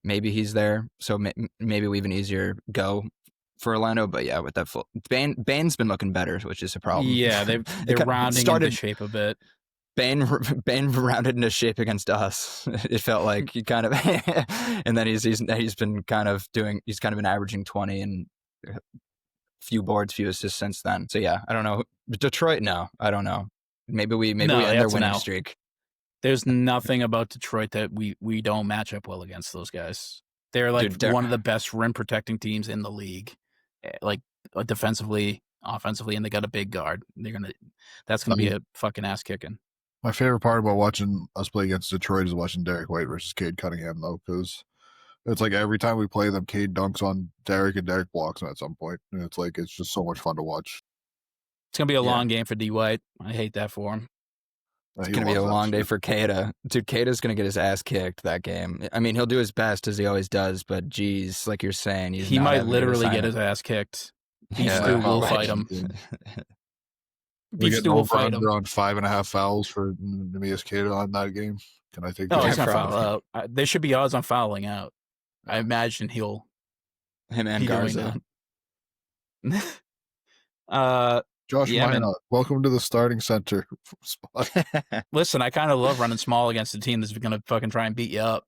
maybe he's there. So maybe we have an easier go for Orlando. But yeah, with that Bane's been looking better, which is a problem. Yeah, they're rounding into shape a bit. Bane rounded into shape against us. It felt like he kind of, and then he's been kind of been averaging 20 and a few boards, few assists since then. So yeah, I don't know. Detroit, no, I don't know. Maybe we end their winning streak. There's nothing about Detroit that we don't match up well against those guys. They're like Dude, one of the best rim protecting teams in the league, like defensively, offensively, and they got a big guard. That's gonna be a fucking ass kicking. My favorite part about watching us play against Detroit is watching Derek White versus Cade Cunningham, though, because it's like every time we play them, Cade dunks on Derek and Derek blocks him at some point, and it's just so much fun to watch. It's gonna be a long game for D White. I hate that for him. It's going to be a long day for Kada. Dude, Kada's going to get his ass kicked that game. I mean, he'll do his best as he always does, but geez, like you're saying, he might literally get his ass kicked. Beast Stew will fight him. Beast Stew will fight him. On 5.5 fouls for Neemias Queta on that game. Can I take that? No, he's going to foul out. There should be odds on fouling out. I imagine him and Garza. Josh Minot, welcome to the starting center spot. Listen, I kind of love running small against a team that's going to fucking try and beat you up.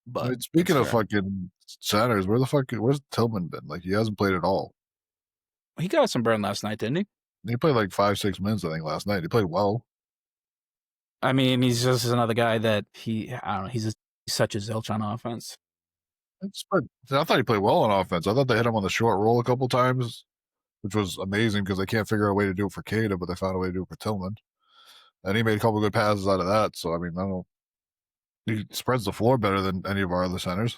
But I mean, speaking of fucking centers, where's Tillman been? Like, he hasn't played at all. He got some burn last night, didn't he? He played like 5-6 minutes, I think, last night. He played well. I mean, he's just another guy that I don't know, he's such a zilch on offense. I thought he played well on offense. I thought they hit him on the short roll a couple times, which was amazing because they can't figure out a way to do it for Queta, but they found a way to do it for Tillman. And he made a couple good passes out of that. So, I mean, he spreads the floor better than any of our other centers.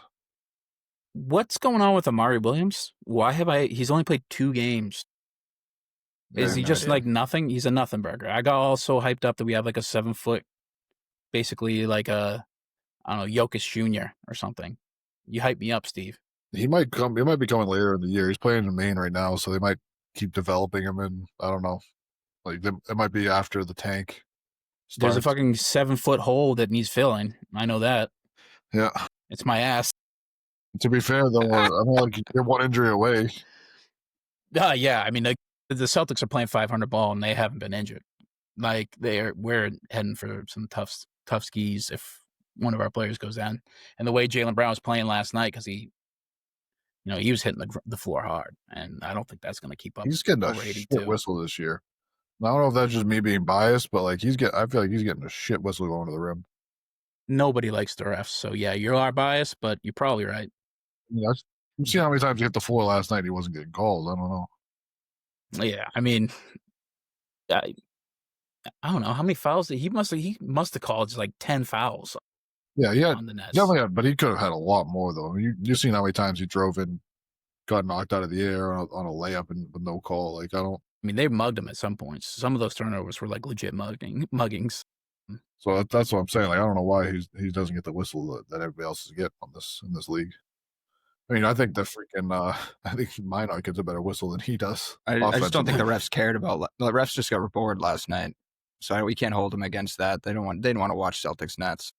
What's going on with Amari Williams? He's only played 2 games. Is he just like nothing? He's a nothing burger. I got all so hyped up that we have like a 7-foot, basically like a, I don't know, Jokic Jr. or something. You hype me up, Steve. He might be coming later in the year. He's playing in Maine right now, so they might keep developing him, and I don't know. Like, it might be after the tank starts. There's a fucking 7-foot hole that needs filling. I know that. Yeah. It's my ass. To be fair, though, I mean, like, you're one injury away. Yeah. I mean, the Celtics are playing 500 ball, and they haven't been injured. Like, we're heading for some tough skis if one of our players goes down. And the way Jaylen Brown was playing last night, because he was hitting the floor hard, and I don't think that's going to keep up. He's getting a shit whistle this year. I don't know if that's just me being biased, but like I feel like he's getting a shit whistle going to the rim. Nobody likes the refs, so yeah, you are biased, but you're probably right. Yeah, I've seen how many times he hit the floor last night. He wasn't getting called. I don't know. Yeah, I mean, I don't know how many fouls he must have called. Just like 10 fouls. Yeah, on the Nets. Definitely had, but he could have had a lot more though. I mean, you've seen how many times he drove in, got knocked out of the air on a layup and with no call. Like, I mean, they mugged him at some points. Some of those turnovers were like legit muggings. So that's what I'm saying. Like, I don't know why he doesn't get the whistle that everybody else is getting in this league. I mean, I think Minot gets a better whistle than he does. I just don't think the refs cared about. The refs just got bored last night, so we can't hold them against that. They didn't want to watch Celtics Nets.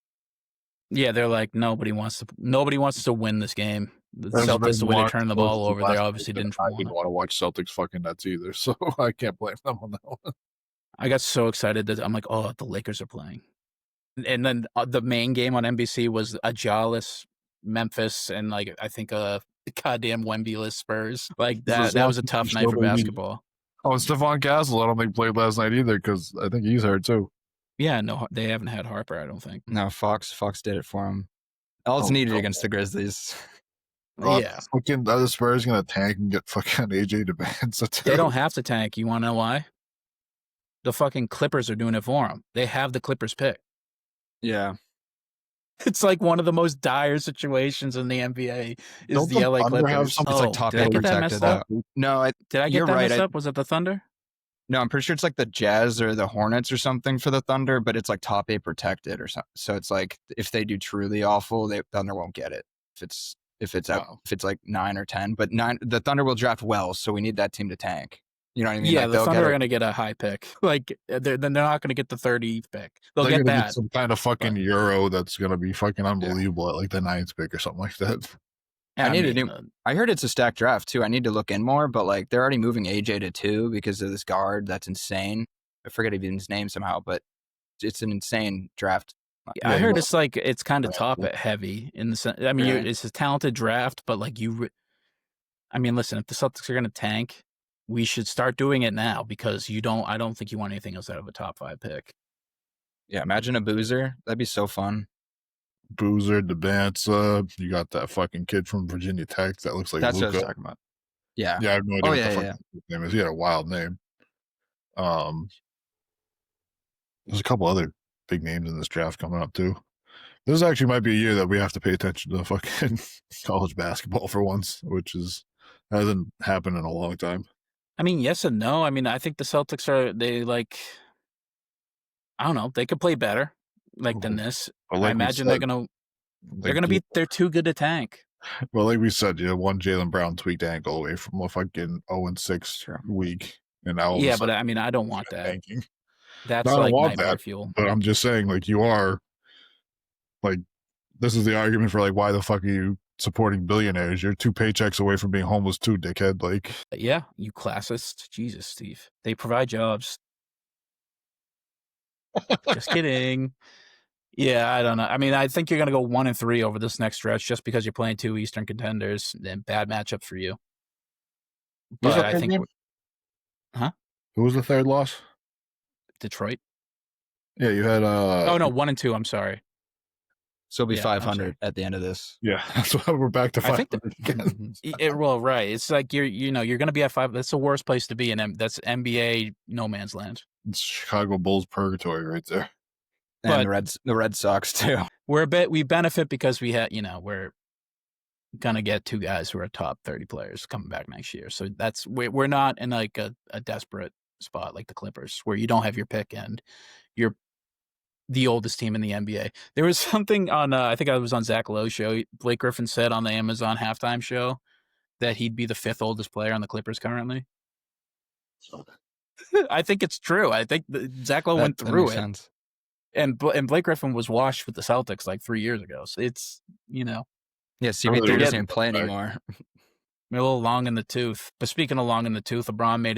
Yeah, they're like nobody wants to win this game. The Celtics, the way they turn the ball over, they obviously didn't want to watch Celtics fucking Nets either, so I can't blame them on that one. I got so excited that I'm like, oh, the Lakers are playing. And then the main game on NBC was a jawless Memphis and like I think a goddamn Wemby-less Spurs. Like that was a tough night for basketball. Oh, and Stephon Castle, I don't think played last night either because I think he's hurt too. Yeah, no, they haven't had Harper, I don't think. No, Fox did it for him. All's needed against the Grizzlies. Yeah. Fucking the Spurs going to tank and get fucking AJ to bands. They don't have to tank. You want to know why? The fucking Clippers are doing it for them. They have the Clippers pick. Yeah. It's like one of the most dire situations in the NBA is the LA Clippers. It's like top eight protected. No, did I get that messed up? Was it the Thunder? No, I'm pretty sure it's like the Jazz or the Hornets or something for the Thunder, but it's like top 8 protected or something. So it's like if they do truly awful, the Thunder won't get it. If it's like 9 or 10, but the Thunder will draft well, so we need that team to tank. You know what I mean? Yeah, like the Thunder are going to get a high pick. Like they're not going to get the 30th pick. They'll get that. Get some kind of fucking Euro that's going to be fucking unbelievable at like the 9th pick or something like that. I heard it's a stacked draft too. I need to look in more, but like they're already moving AJ to 2 because of this guard. That's insane. I forget even his name somehow, but it's an insane draft. Yeah, I heard it's kind of top heavy in the sense. I mean, it's a talented draft, but like I mean, listen, if the Celtics are going to tank, we should start doing it now because I don't think you want anything else out of a top 5 pick. Yeah, imagine a Boozer. That'd be so fun. Boozer, Debanza. You got that fucking kid from Virginia Tech that looks like That's what I was Luca. talking about. Yeah. Yeah, I have no idea Oh, what yeah, the yeah, fuck his name is. He had a wild name. There's a couple other big names in this draft coming up too. This actually might be a year that we have to pay attention to fucking college basketball for once, which hasn't happened in a long time. I mean, yes and no. I mean, I think the Celtics I don't know, they could play better than this. But like I imagine they're too good to tank. Well, like we said, one Jaylen Brown tweaked ankle away from a fucking 0-6 week, and now Yeah, but I mean, I don't want that. tanking. That's I don't like want nightmare that, fuel. but I'm just saying, like, you are, like, this is the argument for, like, why the fuck are you supporting billionaires? You're 2 paychecks away from being homeless too, dickhead. Like, yeah, you classist. Jesus, Steve. They provide jobs. Just kidding. Yeah, I don't know. I mean, I think you're going to go 1-3 over this next stretch just because you're playing 2 Eastern contenders and bad matchup for you. But I think... Huh? Who was the third loss? Detroit. Yeah, you had... Oh, no, 1-2. I'm sorry. So it'll be 500 at the end of this. Yeah, that's why we're back to 500 again. Well, right. It's like you're going to be at 5. That's the worst place to be in. That's NBA no man's land. It's Chicago Bulls purgatory right there. And the Red Sox too. We benefit because we had, we're gonna get 2 guys who are top 30 players coming back next year. So we're not in like a desperate spot like the Clippers where you don't have your pick and you're the oldest team in the NBA. There was something on I think I was on Zach Lowe's show. Blake Griffin said on the Amazon halftime show that he'd be the 5th oldest player on the Clippers currently. I think it's true. I think Zach Lowe went through it. Sense. And Blake Griffin was washed with the Celtics like 3 years ago. So it's, Yeah, CP3 doesn't even play anymore. A little long in the tooth. But speaking of long in the tooth, LeBron made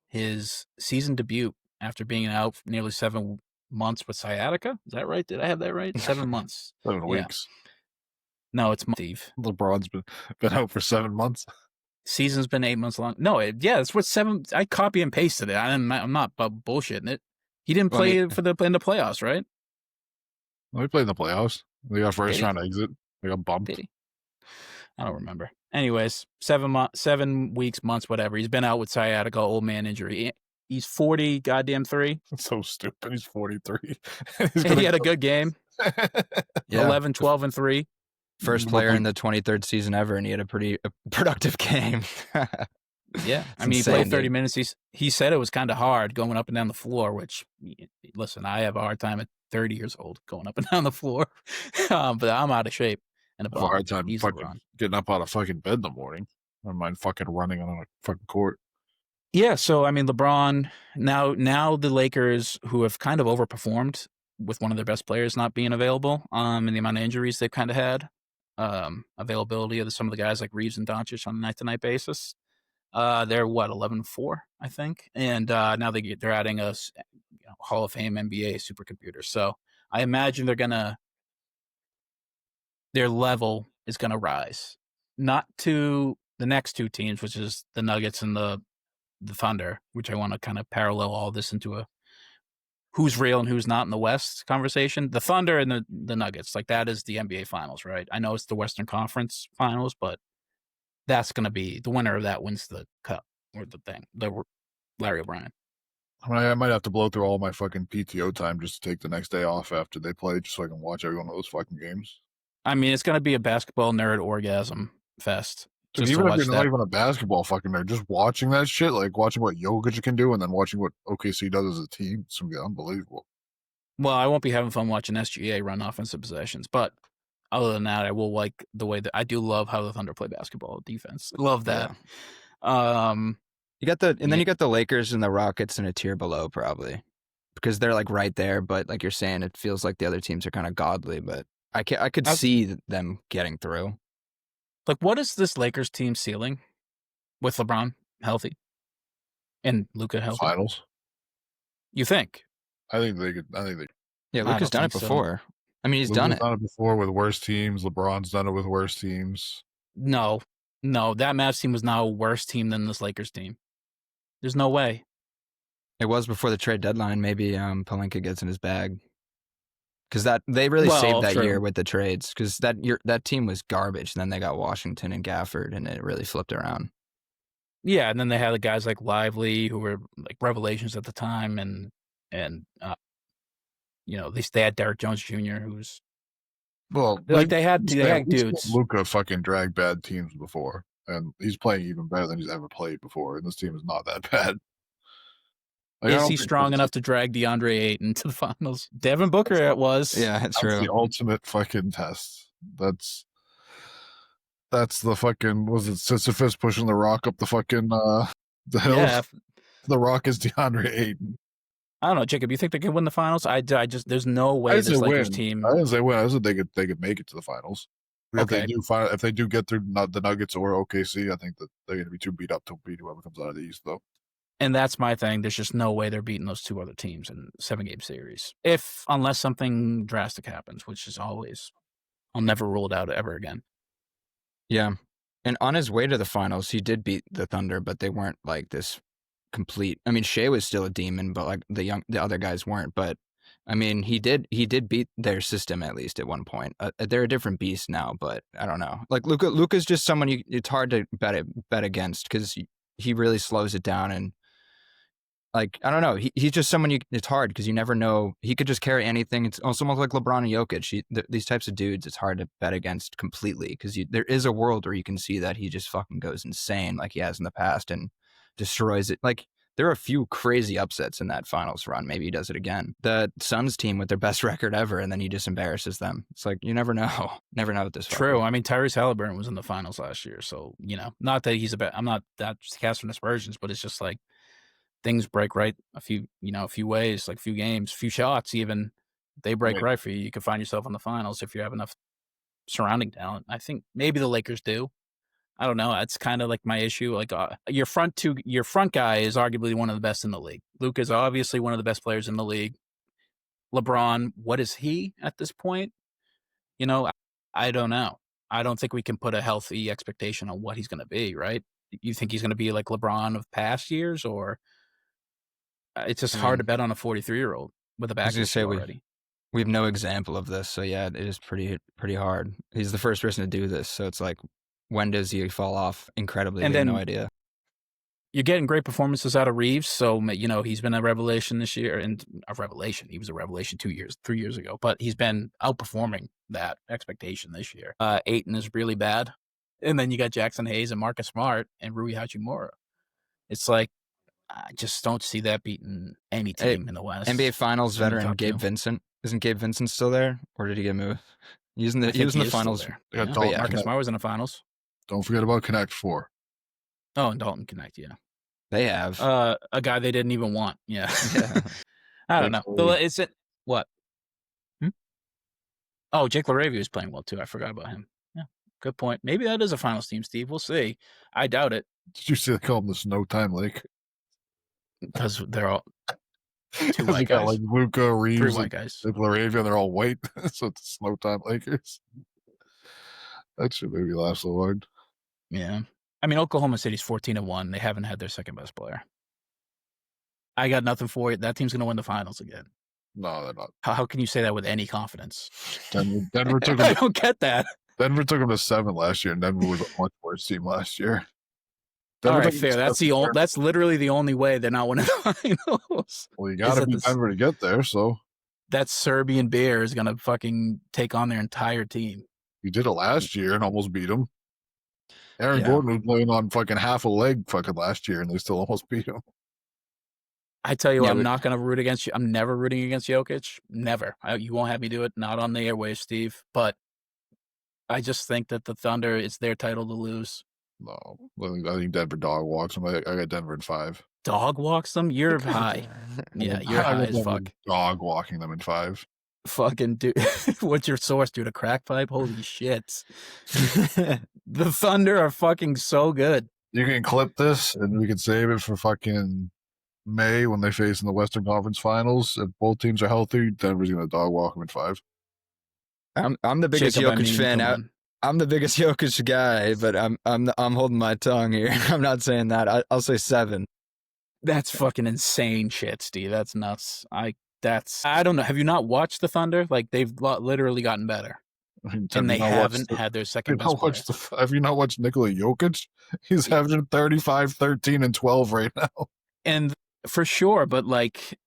his season debut after being out for nearly 7 months with sciatica. Is that right? Did I have that right? 7 months. 7 weeks. No, it's Steve. LeBron's been out for 7 months. Season's been 8 months long. No, it's what 7. I copy and pasted it. I'm not bullshitting it. He didn't play in the playoffs, right? Well, he played in the playoffs. They got first round exit. They got bumped. I don't remember. Anyways, 7 weeks, months, whatever. He's been out with sciatica, old man injury. He's 40, goddamn 3. That's so stupid. He's 43. He had a good game. 11, 12, and 3. First player in the 23rd season ever, and he had a pretty productive game. Yeah, I mean, he played 30 minutes. He said it was kind of hard going up and down the floor, which, listen, I have a hard time at 30 years old going up and down the floor, but I'm out of shape. And a hard time getting up out of fucking bed in the morning. I don't mind fucking running on a fucking court. Yeah, so, I mean, LeBron, now the Lakers, who have kind of overperformed with one of their best players not being available, and the amount of injuries they've kind of had, availability of some of the guys like Reeves and Doncic on a night-to-night basis. They're 11-4, I think, and now they're adding a Hall of Fame NBA supercomputer. So I imagine their level is gonna rise, not to the next 2 teams, which is the Nuggets and the Thunder, which I want to kind of parallel all this into a who's real and who's not in the West conversation. The Thunder and the Nuggets, like that is the NBA Finals, right? I know it's the Western Conference Finals, but that's going to be the winner of that wins the cup or the Larry O'Brien. I might have to blow through all my fucking PTO time just to take the next day off after they play, just so I can watch every one of those fucking games. I mean, it's going to be a basketball nerd orgasm fest. Dude, even if you're not even a basketball fucking nerd, just watching that shit, like watching what Jokic can do and then watching what OKC does as a team, it's going to be unbelievable. Well, I won't be having fun watching SGA run offensive possessions, but other than that, I will like the way that I do love how the Thunder play basketball defense. Love that. Yeah. You got then you got the Lakers and the Rockets in a tier below probably because they're like right there. But like you're saying, it feels like the other teams are kind of godly. But I could see them getting through. Like, what is this Lakers team ceiling with LeBron healthy and Luka healthy? Finals. You think? I think they could. Yeah, Luka's done it before. So. I mean, Luka's done it before with worse teams. LeBron's done it with worse teams. No, that Mavs team was now a worse team than this Lakers team. There's no way. It was before the trade deadline. Maybe Pelinka gets in his bag. Because they really saved that year with the trades. Because that team was garbage. And then they got Washington and Gafford, and it really flipped around. Yeah, and then they had the guys like Lively, who were like revelations at the time, and at least they had Derrick Jones Jr., who's they had dudes. Luka fucking dragged bad teams before, and he's playing even better than he's ever played before. And this team is not that bad. Is he strong enough to drag DeAndre Ayton to the finals? Devin Booker, it was. Yeah, it's true. That's the ultimate fucking test. That's the fucking, was it Sisyphus pushing the rock up the fucking the hills? Yeah. The rock is DeAndre Ayton. I don't know, Jacob. You think they could win the finals? I just there's no way this Lakers team. I didn't say win. I said they could make it to the finals. Okay. If they do get through the Nuggets or OKC, I think that they're going to be too beat up to beat whoever comes out of the East, though. And that's my thing. There's just no way they're beating those two other teams in 7-game series, unless something drastic happens, which is always. I'll never rule it out ever again. Yeah, and on his way to the finals, he did beat the Thunder, but they weren't like this complete. I mean, Shea was still a demon, but like the other guys weren't. But I mean, he did beat their system at least at one point. They're a different beast now, but I don't know. Like Luka's just someone it's hard to bet against because he really slows it down and. Like, I don't know. He's just someone it's hard because you never know. He could just carry anything. It's also almost like LeBron and Jokic. These types of dudes, it's hard to bet against completely because there is a world where you can see that he just fucking goes insane like he has in the past and destroys it. Like, there are a few crazy upsets in that finals run. Maybe he does it again. The Suns team with their best record ever, and then he just embarrasses them. It's like, you never know. Never know with this. True. I mean, Tyrese Halliburton was in the finals last year. So, not that he's I'm not that casting aspersions, but it's just like, things break right a few ways, like a few games, a few shots even. They break right for you. You can find yourself in the finals if you have enough surrounding talent. I think maybe the Lakers do. I don't know. That's kind of like my issue. Like your front guy is arguably one of the best in the league. Luka is obviously one of the best players in the league. LeBron, what is he at this point? I don't know. I don't think we can put a healthy expectation on what he's going to be, right? You think he's going to be like LeBron of past years, or it's just hard to bet on a 43-year-old with a back issue already. We have no example of this, so yeah, it is pretty hard. He's the first person to do this, so it's like, when does he fall off incredibly? And I have no idea. You're getting great performances out of Reeves, so he's been a revelation this year, and a revelation. He was a revelation 3 years ago, but he's been outperforming that expectation this year. Ayton is really bad, and then you got Jackson Hayes and Marcus Smart and Rui Hachimura. It's like, I just don't see that beating any team in the West. NBA Finals veteran Gabe Vincent. Isn't Gabe Vincent still there, or did he get moved? He was in the finals. Yeah. Marcus Smart was in the finals. Don't forget about Connect 4. Oh, and Dalton Connect, yeah. They have a guy they didn't even want. Yeah. I don't know. Is it what? Oh, Jake LaRavia was playing well too. I forgot about him. Yeah, good point. Maybe that is a finals team, Steve. We'll see. I doubt it. Did you see they call them the Snow Time Lake? Because they're all two white guys. Like Luka, Reeves, 3 white guys. LaRavia, they're all white. So it's Snow Time Lakers. That should maybe laugh so hard. Yeah. I mean, Oklahoma City's 14-1. They haven't had their second best player. I got nothing for it. That team's going to win the finals again. No, they're not. How can you say that with any confidence? Denver took them. I don't get that. Denver took them to 7 last year, and Denver was a much worse team last year. All right, fair. That's literally the only way they're not winning the finals. Well, you got to beat Denver to get there, so. That Serbian beer is going to fucking take on their entire team. You did it last year and almost beat them. Aaron Gordon was playing on fucking half a leg fucking last year, and they still almost beat him. I tell you, I'm not going to root against you. I'm never rooting against Jokic. Never. You won't have me do it. Not on the airwaves, Steve. But I just think that the Thunder, it's their title to lose. No, I think Denver dog walks them. I got Denver in 5. Dog walks them? You're high. Yeah, you're high as fuck. Dog walking them in 5. Fucking dude. What's your source, dude? A crack pipe? Holy shit. The Thunder are fucking so good. You can clip this and we can save it for fucking May when they face in the Western Conference Finals. If both teams are healthy, Denver's going to dog walk them in 5. I'm the biggest Jokic fan. I'm the biggest Jokic guy, but I'm holding my tongue here. I'm not saying that. I'll say 7. That's fucking insane shit, Steve. That's nuts. I don't know. Have you not watched the Thunder? Like they've literally gotten better, I mean, and they haven't had their have second you best not player. watched have you not watched Nikola Jokic? He's averaging 35, 13, and 12 right now. And for sure, but like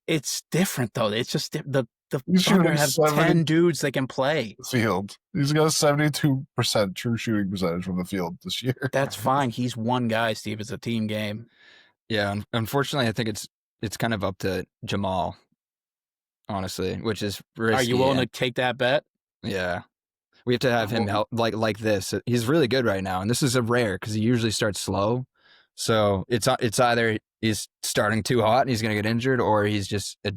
it's different though. It's just the He's shooting Thunder have 10 dudes that can play. Field. He's got a 72% true shooting percentage from the field this year. That's fine. He's one guy, Steve. It's a team game. Yeah, unfortunately, I think it's kind of up to Jamal, honestly, which is risky. Are you willing to take that bet? Yeah. We have to have him help like this. He's really good right now, and this is a rare because he usually starts slow. So it's either he's starting too hot and he's going to get injured, or he's just a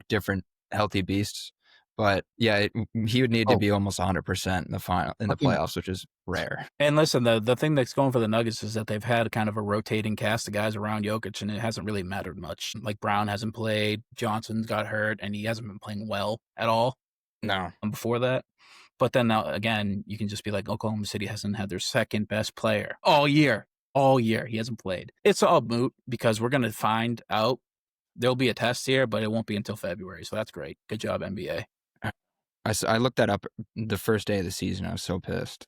different healthy beast. But yeah, he would need to be almost 100% in the playoffs, which is rare. And listen, the thing that's going for the Nuggets is that they've had kind of a rotating cast of guys around Jokic, and it hasn't really mattered much. Like Brown hasn't played, Johnson's got hurt, and he hasn't been playing well at all. No. Before that. But then now, again, you can just be like, Oklahoma City hasn't had their second best player all year. All year. He hasn't played. It's all moot because we're going to find out. There'll be a test here, but it won't be until February. So that's great. Good job, NBA. I looked that up the first day of the season. I was so pissed.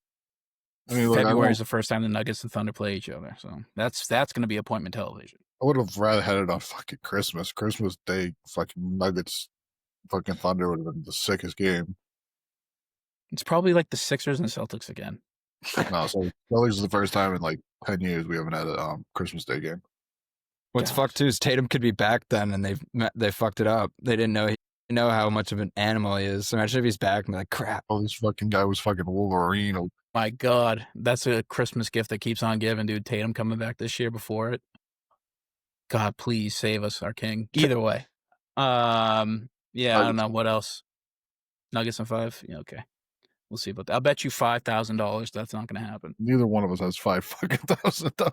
I mean, look, February is the first time the Nuggets and Thunder play each other. So that's going to be appointment television. I would have rather had it on fucking Christmas. Christmas Day, fucking Nuggets, fucking Thunder would have been the sickest game. It's probably like the Sixers and the Celtics again. No, so Celtics is the first time in like 10 years we haven't had a Christmas Day game. What's fucked too is Tatum could be back then, and they fucked it up. They didn't know how much of an animal he is. So imagine if he's back and be like, crap. Oh, this fucking guy was fucking Wolverine. Oh, my God, that's a Christmas gift that keeps on giving, dude. Tatum coming back this year before it. God, please save us, our king. Either way. Yeah, I don't know. What else? Nuggets and 5? Yeah, okay. We'll see about that. I'll bet you $5,000 that's not going to happen. Neither one of us has $5,000.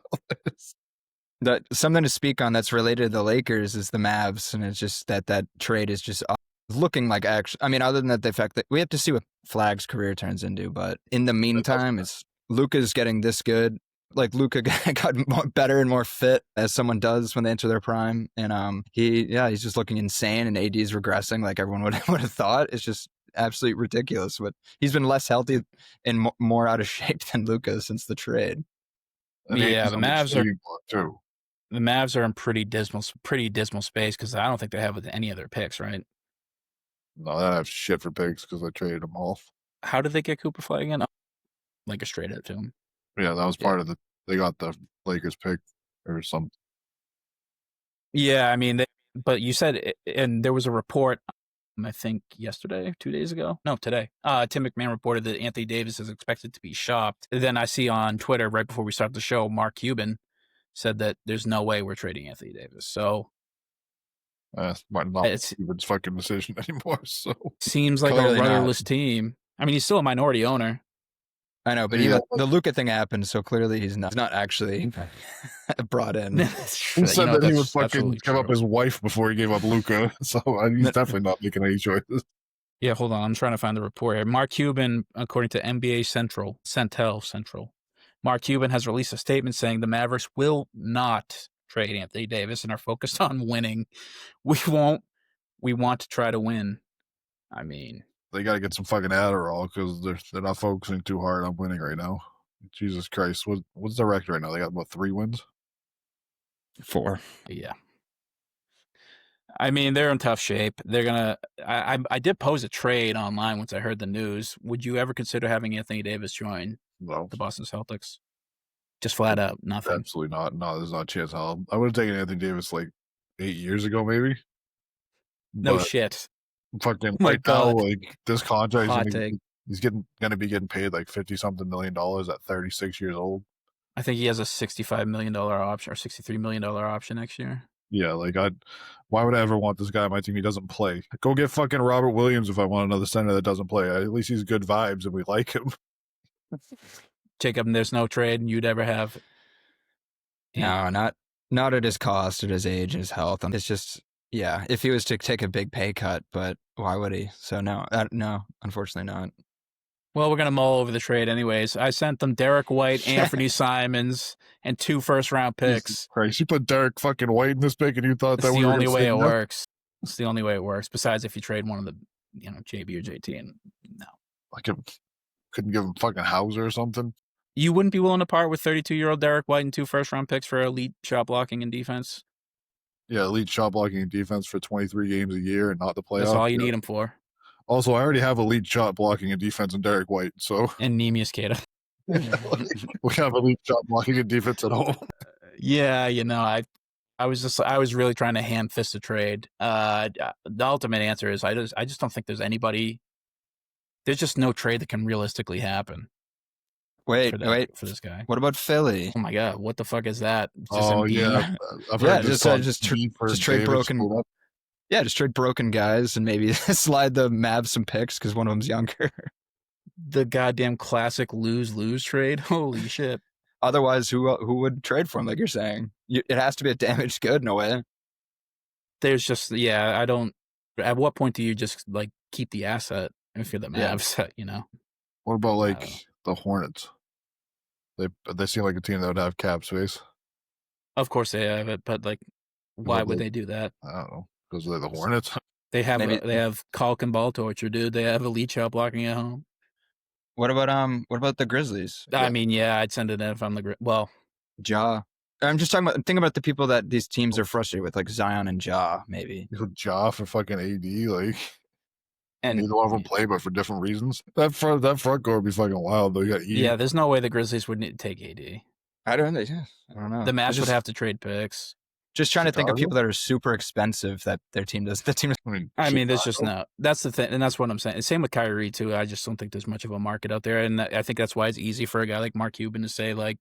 That something to speak on that's related to the Lakers is the Mavs, and it's just that trade is just looking like actually. I mean, other than the fact that we have to see what Flag's career turns into, but in the meantime, it's Luka's getting this good. Like Luka got better and more fit as someone does when they enter their prime, and he's just looking insane, and AD's regressing like everyone would have thought. It's just absolutely ridiculous. But he's been less healthy and more out of shape than Luka since the trade. Yeah, the Mavs are too. The Mavs are in pretty dismal space because I don't think they have any of their picks, right? No, they don't have shit for picks because they traded them off. How did they get Cooper Flag again? Like a straight up to him. Yeah, that was part of they got the Lakers pick or something. Yeah, I mean, but you said, and there was a report, I think yesterday, 2 days ago. No, today. Tim McMahon reported that Anthony Davis is expected to be shopped. Then I see on Twitter right before we start the show, Mark Cuban said that there's no way we're trading Anthony Davis. So might not be Cuban's fucking decision anymore. So seems like a rudderless team. I mean, he's still a minority owner. I know, but the Luka thing happened, so clearly he's not actually brought in. He said that he would fucking give up his wife before he gave up Luka, so he's definitely not making any choices. Yeah, hold on. I'm trying to find the report here. Mark Cuban, according to NBA Central, Mark Cuban has released a statement saying the Mavericks will not trade Anthony Davis and are focused on winning. We want to try to win. I mean, they got to get some fucking Adderall because they're not focusing too hard on winning right now. Jesus Christ. What's the record right now? They got, 3 wins? 4. Yeah. I mean, they're in tough shape. They're going to I did pose a trade online once I heard the news. Would you ever consider having Anthony Davis join the Boston Celtics? Just flat out, nothing. Absolutely not. No, there's not a chance. I would have taken Anthony Davis like 8 years ago, maybe. No shit. Fucking right now, like this contract, he's going to be getting paid like $50-something million at 36 years old. I think he has a $65 million option or $63 million option next year. Yeah, like why would I ever want this guy on my team? He doesn't play. Go get fucking Robert Williams if I want another center that doesn't play. At least he's good vibes and we like him. Jacob, there's no trade you'd ever have. No, not at his cost, at his age, and his health. It's just, yeah, if he was to take a big pay cut, but why would he? So no, unfortunately not. Well, we're going to mull over the trade anyways. I sent them Derek White, Anthony Simons, and 2 first-round Jesus picks. Christ, you put Derek fucking White in this pick, and you thought It's that we the were only gonna way say it no? works. It's the only way it works. Besides, if you trade one of the, JB or JT, and no. Like, couldn't give him fucking Hauser or something. You wouldn't be willing to part with 32-year-old Derek White and 2 first-round picks for elite shot blocking and defense? Yeah, elite shot blocking and defense for 23 games a year and not the playoffs. That's all you need him for. Also, I already have elite shot blocking and defense in Derek White, so And Nemius Queta. we have elite shot blocking and defense at home. Yeah, I was really trying to ham fist a trade. The ultimate answer is I just don't think there's anybody. There's just no trade that can realistically happen. Wait. For this guy. What about Philly? Oh my god, what the fuck is that? Just Oh Embiid? yeah, I've Yeah, heard this just called trade Davis broken. pulled up. Yeah, just trade broken guys and maybe slide the Mavs some picks because one of them's younger. The goddamn classic lose trade. Holy shit. Otherwise, who would trade for him? Like you're saying, it has to be a damaged good in a way. There's just I don't. At what point do you just like keep the asset if you're the Mavs? What about like the Hornets? They seem like a team that would have cap space. Of course they have it, but like, why would they do that? I don't know, because they're the Hornets. They have caulk and ball torture, dude. They have elite shot blocking at home. What about the Grizzlies? I mean, I'd send it in if I'm Ja. I'm just thinking about the people that these teams are frustrated with, like Zion and Ja, maybe. Ja for fucking AD, like, and neither one of them play, but for different reasons. That front court would be fucking wild. Though you got yeah, there's no way the Grizzlies would need to take AD. I don't know. The Mavs would have to trade picks. Just trying to think of people that are super expensive that their team does. I mean, there's just no. That's the thing, and that's what I'm saying. Same with Kyrie too. I just don't think there's much of a market out there, and I think that's why it's easy for a guy like Mark Cuban to say like,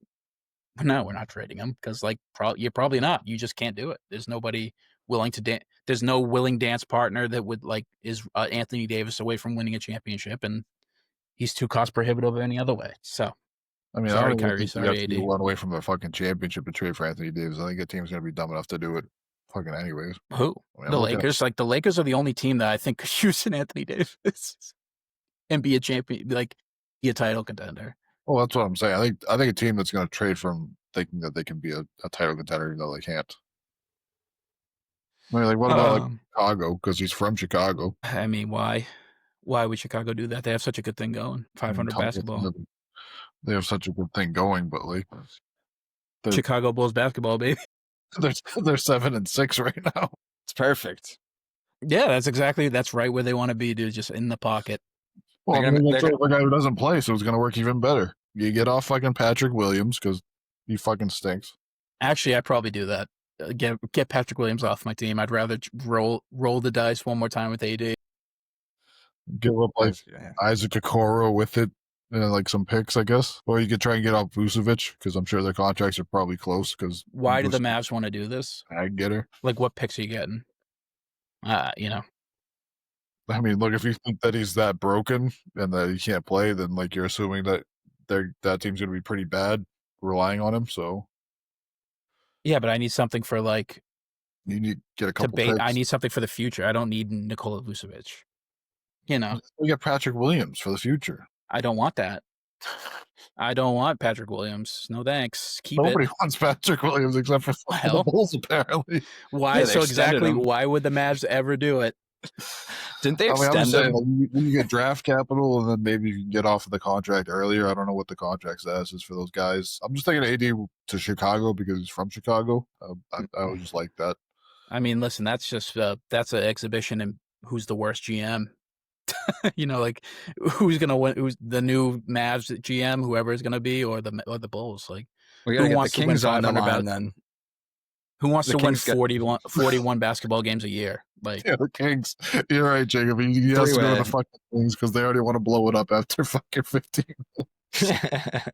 "No, we're not trading him," because like you're probably not. You just can't do it. There's nobody willing to There's no willing dance partner that would is Anthony Davis away from winning a championship, and he's too cost prohibitive any other way. So. I mean, sorry, I don't Kyrie. think Sorry, AD. you run away from a fucking championship to trade for Anthony Davis. I think a team's going to be dumb enough to do it fucking anyways. Who? The Lakers? Like, the Lakers are the only team that I think could use an Anthony Davis and be a champion, like, be a title contender. Well, that's what I'm saying. I think a team that's going to trade from thinking that they can be a title contender, even though they can't. I mean, like, what about like Chicago? Because he's from Chicago. I mean, why? Why would Chicago do that? They have such a good thing going. 500 basketball. They have such a good thing going, but like Chicago Bulls basketball, baby. They're 7-6 right now. It's perfect. Yeah, that's right where they want to be, dude. Just in the pocket. Well, they're the guy who doesn't play, so it's going to work even better. You get off fucking Patrick Williams because he fucking stinks. Actually, I'd probably do that. Get Patrick Williams off my team. I'd rather roll the dice one more time with AD. Give up like Isaac Okoro with it. And like some picks, I guess. Or you could try and get off Vucevic because I'm sure their contracts are probably close. Because why do the Mavs want to do this? I get her. Like, what picks are you getting? I mean, look, if you think that he's that broken and that he can't play, then like you're assuming that that team's gonna be pretty bad, relying on him. So yeah, but I need something for like you need to get a couple. Picks. I need something for the future. I don't need Nikola Vucevic. We get Patrick Williams for the future. I don't want that. I don't want Patrick Williams. No thanks. Nobody wants Patrick Williams except for the Bulls, apparently. Why? So exactly, why would the Mavs ever do it? Didn't they extend him? You get draft capital, and then maybe you can get off of the contract earlier. I don't know what the contract status is for those guys. I'm just thinking AD to Chicago because he's from Chicago. I would just like that. I mean, listen, that's just that's an exhibition in who's the worst GM. Like who's gonna win? Who's the new Mavs GM? Whoever is gonna be, or the Bulls? Like, who wants the Kings on the line then? Who wants to win 41 basketball games a year? Like, yeah, the Kings. You're right, Jacob. He has to go to the fucking Kings because they already want to blow it up after fucking 15.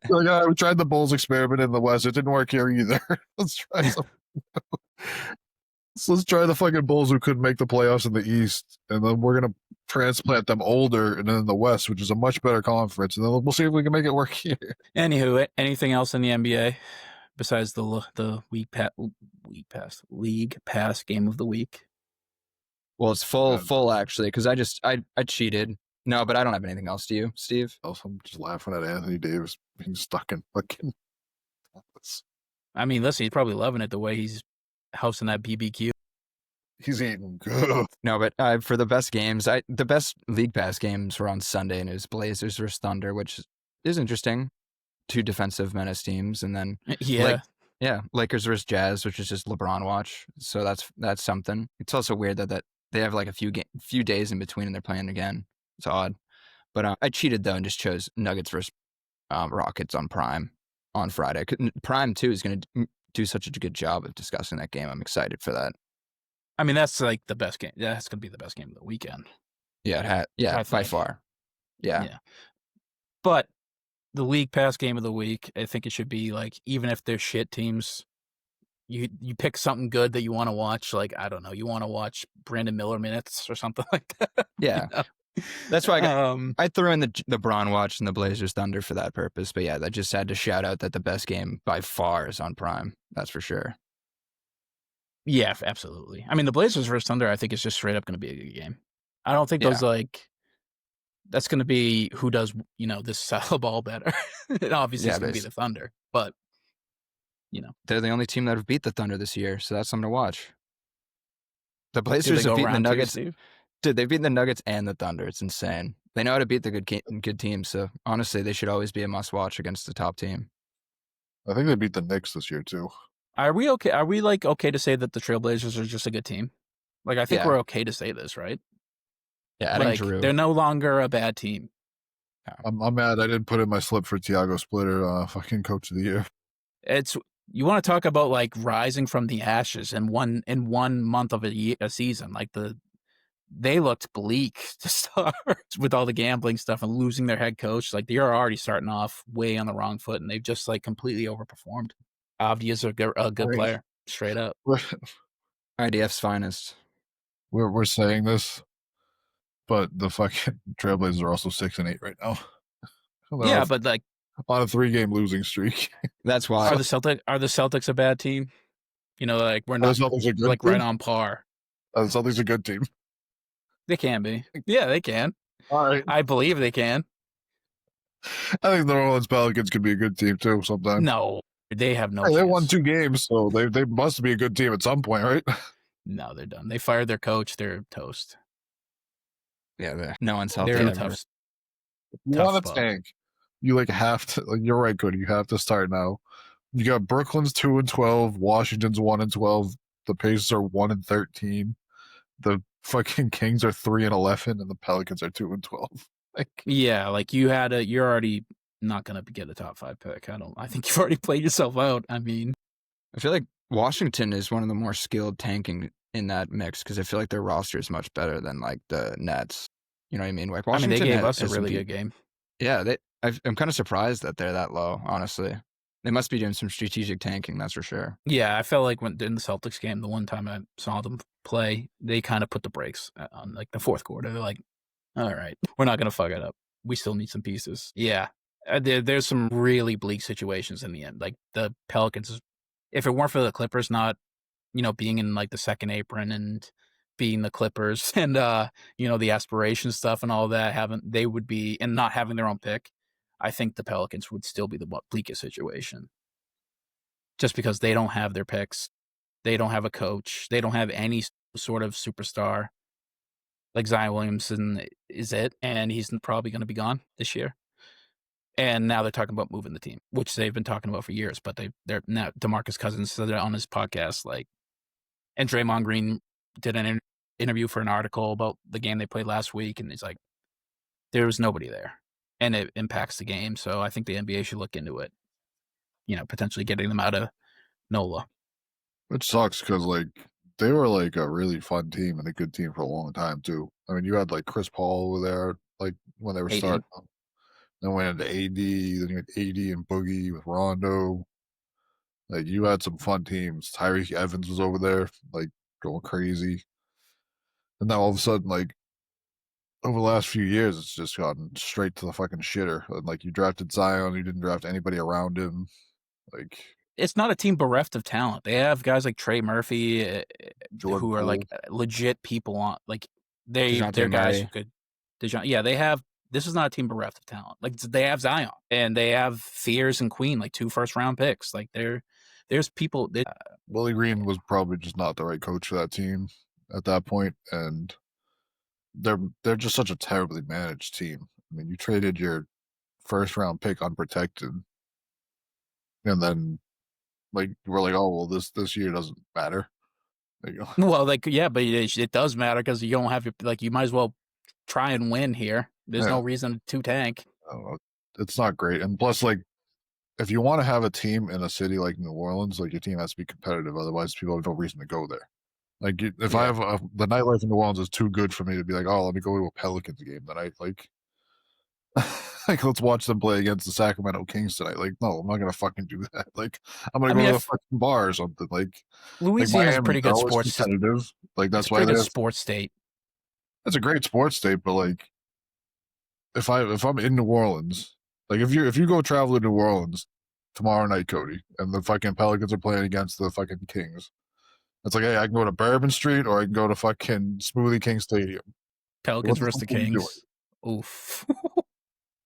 Like, we tried the Bulls experiment in the West. It didn't work here either. Let's try something. So let's try the fucking Bulls who couldn't make the playoffs in the East, and then we're gonna transplant them older and then in the West, which is a much better conference, and then we'll see if we can make it work here. Anywho, anything else in the NBA besides the league pass game of the week? Well, it's full actually because I cheated No, but I don't have anything else. Do you, Steve? I'm just laughing at Anthony Davis being stuck in fucking. I mean, listen, he's probably loving it the way he's hosting that BBQ. He's eating good. No, but for the best games, the best League Pass games were on Sunday, and it was Blazers versus Thunder, which is interesting. Two defensive menace teams, and then Lakers versus Jazz, which is just LeBron watch. So that's something. It's also weird that they have like a few days in between and they're playing again. It's odd. But I cheated though and just chose Nuggets versus Rockets on Prime on Friday. Prime too is going to do such a good job of discussing that game. I'm excited for that. I mean, that's like the best game. That's going to be the best game of the weekend. Yeah, by far. Yeah. But the League Pass game of the week, I think it should be like, even if they're shit teams, you pick something good that you want to watch. Like, I don't know, you want to watch Brandon Miller minutes or something like that. Yeah. You know? That's why I threw in the Bron watch and the Blazers Thunder for that purpose. But yeah, I just had to shout out that the best game by far is on Prime. That's for sure. Yeah, absolutely. I mean, the Blazers versus Thunder, I think is just straight up going to be a good game. I don't think those that's going to be who does, this style of ball better. Obviously, it's going to be the Thunder, but they're the only team that have beat the Thunder this year, so that's something to watch. The Blazers have beaten the Nuggets. Dude, they've beaten the Nuggets and the Thunder. It's insane. They know how to beat the good teams. So honestly, they should always be a must-watch against the top team. I think they beat the Knicks this year too. Are we okay? Are we okay to say that the Trailblazers are just a good team? Like, I think we're okay to say this, right? Yeah, like they're no longer a bad team. I'm mad I didn't put in my slip for Tiago Splitter, fucking coach of the year. You want to talk about like rising from the ashes in one month of a season. Like they looked bleak to start with all the gambling stuff and losing their head coach. Like, they're already starting off way on the wrong foot, and they've just like completely overperformed. Avdia's a good player, straight up. IDF's finest. We're saying this, but the fucking Trailblazers are also 6-8 right now. Yeah, but like on a 3-game losing streak. That's why. Are the Celtics a bad team? Like, we're not like right on par. The Celtics are a good team. They can be. Yeah, they can. All right. I believe they can. I think the New Orleans Pelicans could be a good team too sometime. No, they have no chance. They won 2 games, so they must be a good team at some point, right? No, they're done. They fired their coach. They're toast. Yeah, no one's healthy. They're in a tough You want to tank. You have to. You're right, Cody. You have to start now. You got Brooklyn's 2-12, Washington's 1-12, the Pacers are 1-13, the fucking Kings are 3-11, and the Pelicans are 2-12. Yeah, like you're already not gonna get a top 5 pick. I think you've already played yourself out. I mean, I feel like Washington is one of the more skilled tanking in that mix because I feel like their roster is much better than like the Nets. You know what I mean? Like Washington, they gave us a really good game. Yeah, I'm kind of surprised that they're that low. Honestly, they must be doing some strategic tanking. That's for sure. Yeah, I felt like when in the Celtics game, the one time I saw them play, they kind of put the brakes on like the fourth quarter. They're like, all right, we're not gonna fuck it up. We still need some pieces. Yeah, there's some really bleak situations in the end. Like the Pelicans, if it weren't for the Clippers not, being in like the second apron and being the Clippers and the aspiration stuff and all that, they would be, and not having their own pick, I think the Pelicans would still be the bleakest situation. Just because they don't have their picks, they don't have a coach, they don't have any sort of superstar. Like Zion Williamson is it, and he's probably going to be gone this year. And now they're talking about moving the team, which they've been talking about for years. But they're now, DeMarcus Cousins said it on his podcast, and Draymond Green did an interview for an article about the game they played last week, and he's like, there was nobody there, and it impacts the game. So I think the NBA should look into it. Potentially getting them out of NOLA. Which sucks because they were like a really fun team and a good team for a long time too. I mean, you had like Chris Paul over there, like when they were starting. Then went into AD. Then you had AD and Boogie with Rondo. Like you had some fun teams. Tyreke Evans was over there, like going crazy. And now all of a sudden, like over the last few years, it's just gotten straight to the fucking shitter. And like you drafted Zion, you didn't draft anybody around him. Like it's not a team bereft of talent. They have guys like Trey Murphy, who are like legit people on. Like they're guys who could. Yeah, they have. This is not a team bereft of talent. Like they have Zion and they have Fears and Queen, like 2 first-round picks. Like there's people. Willie Green was probably just not the right coach for that team at that point, and they're just such a terribly managed team. I mean, you traded your first-round pick unprotected, and then like we're like, oh well, this year doesn't matter. There you go. Well, like yeah, but it does matter because you don't have your like. You might as well try and win here. There's no reason to tank. It's not great, and plus, like, if you want to have a team in a city like New Orleans, like your team has to be competitive. Otherwise, people have no reason to go there. Like if I have the nightlife in New Orleans is too good for me to be like, oh, let me go to a Pelicans game tonight. Like, like let's watch them play against the Sacramento Kings tonight. Like, no, I'm not gonna fucking do that. Like, I'm gonna go to a fucking bar or something. Like, Louisiana's a pretty good sports competitive. Like that's why they're a sports state. It's a great sports state, but like, if I'm in New Orleans, like if you go travel to New Orleans tomorrow night, Cody, and the fucking Pelicans are playing against the fucking Kings, it's like, hey, I can go to Bourbon Street or I can go to fucking Smoothie King Stadium. Pelicans versus the Kings. Oof.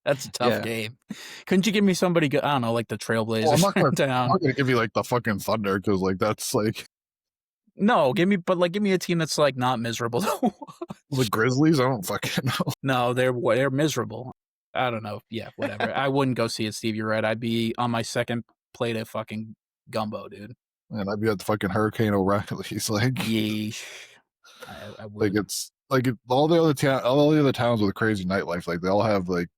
That's a tough game. Couldn't you give me somebody good? I don't know, like the Trailblazers. Well, I'm not gonna give you like the fucking Thunder because like that's like. No, give me a team that's like not miserable. The Grizzlies? I don't fucking know. No, they're miserable. I don't know. Yeah, whatever. I wouldn't go see it, Steve. You're right. I'd be on my second plate of fucking gumbo, dude. And I'd be at the fucking Hurricane O'Reilly's. Like, yeesh. I would. Like it's like all the other towns with a crazy nightlife. Like they all have like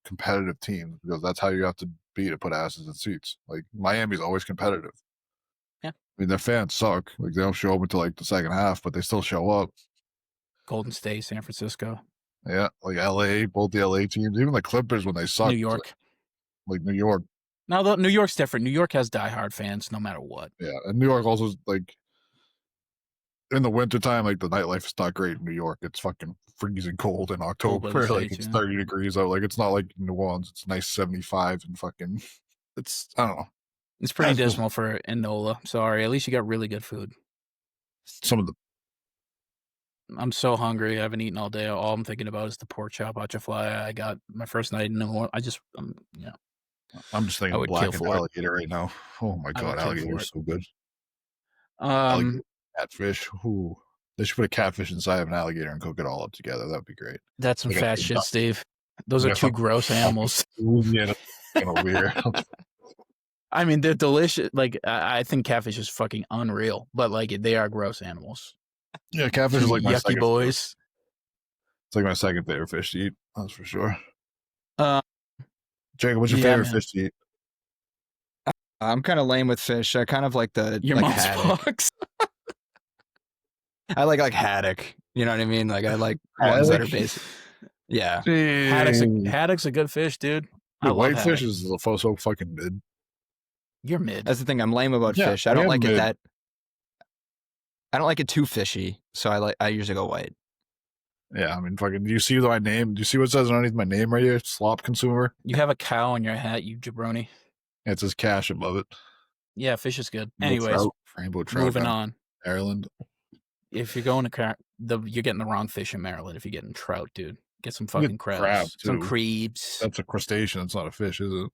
competitive teams because that's how you have to be to put asses in seats. Like Miami's always competitive. Yeah. I mean, their fans suck. Like they don't show up until like the second half, but they still show up. Golden State, San Francisco. Yeah, like LA, both the LA teams, even the Clippers when they suck. New York. Like New York. No, New York's different. New York has diehard fans no matter what. Yeah, and New York also like in the wintertime, like the nightlife is not great in New York. It's fucking freezing cold in October. Like it's 30 degrees out. Like it's not like New Orleans. It's nice 75 and fucking. It's I don't know. It's pretty dismal for NOLA. Sorry, at least you got really good food. Some of the. I'm so hungry. I haven't eaten all day. All I'm thinking about is the pork chop Atchafly. I got my first night in New Orleans. I'm just thinking of black and alligator right now. Oh my god, alligator is so good. Catfish. Ooh. They should put a catfish inside of an alligator and cook it all up together. That'd be great. That's some fat shit, Steve. Those are two gross animals. Yeah, kind of weird. I mean, they're delicious. Like, I think catfish is fucking unreal, but like, they are gross animals. Yeah, catfish is like my yucky boys. It's like my second favorite fish to eat. That's for sure. Jacob, what's your favorite fish to eat? I'm kind of lame with fish. I kind of like the your like mom's haddock. box. I like haddock. You know what I mean? Like I like ones that are basic. Yeah, haddock's a good fish, dude. Dude, whitefish is so fucking mid. You're mid. That's the thing. I'm lame about fish. I don't like it that. I don't like it too fishy, so I usually go white. Yeah, I mean, fucking. Do you see my name? Do you see what it says underneath my name right here? Slop consumer. You have a cow on your hat, you jabroni. It says cash above it. Yeah, fish is good. Anyways, rainbow trout. Moving on. Maryland. If you're going to you're getting the wrong fish in Maryland. If you're getting trout, dude, get some fucking crabs, some creebs. That's a crustacean. It's not a fish, is it?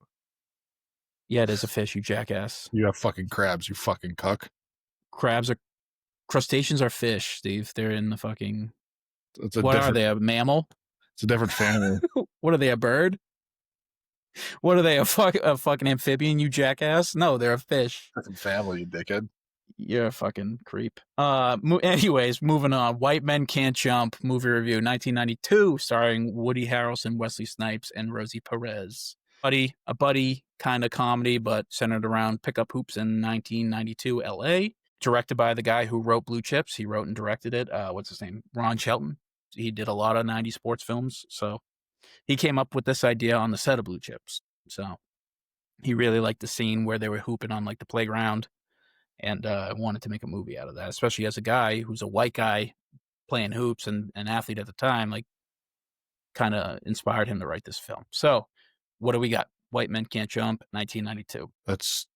Yeah, it is a fish. You jackass. You have fucking crabs. You fucking cuck. Crustaceans are fish, Steve. They're in the fucking. What are they? A mammal? It's a different family. What are they? A bird? What are they? A fucking amphibian? You jackass? No, they're a fish. Different family, you dickhead. You're a fucking creep. Anyways, moving on. White Men Can't Jump movie review, 1992, starring Woody Harrelson, Wesley Snipes, and Rosie Perez. A buddy kind of comedy, but centered around pickup hoops in 1992 LA. Directed by the guy who wrote Blue Chips. He wrote and directed it. What's his name? Ron Shelton. He did a lot of 90s sports films. So he came up with this idea on the set of Blue Chips. So he really liked the scene where they were hooping on like the playground and wanted to make a movie out of that, especially as a guy who's a white guy playing hoops and an athlete at the time, like kind of inspired him to write this film. So what do we got? White Men Can't Jump, 1992.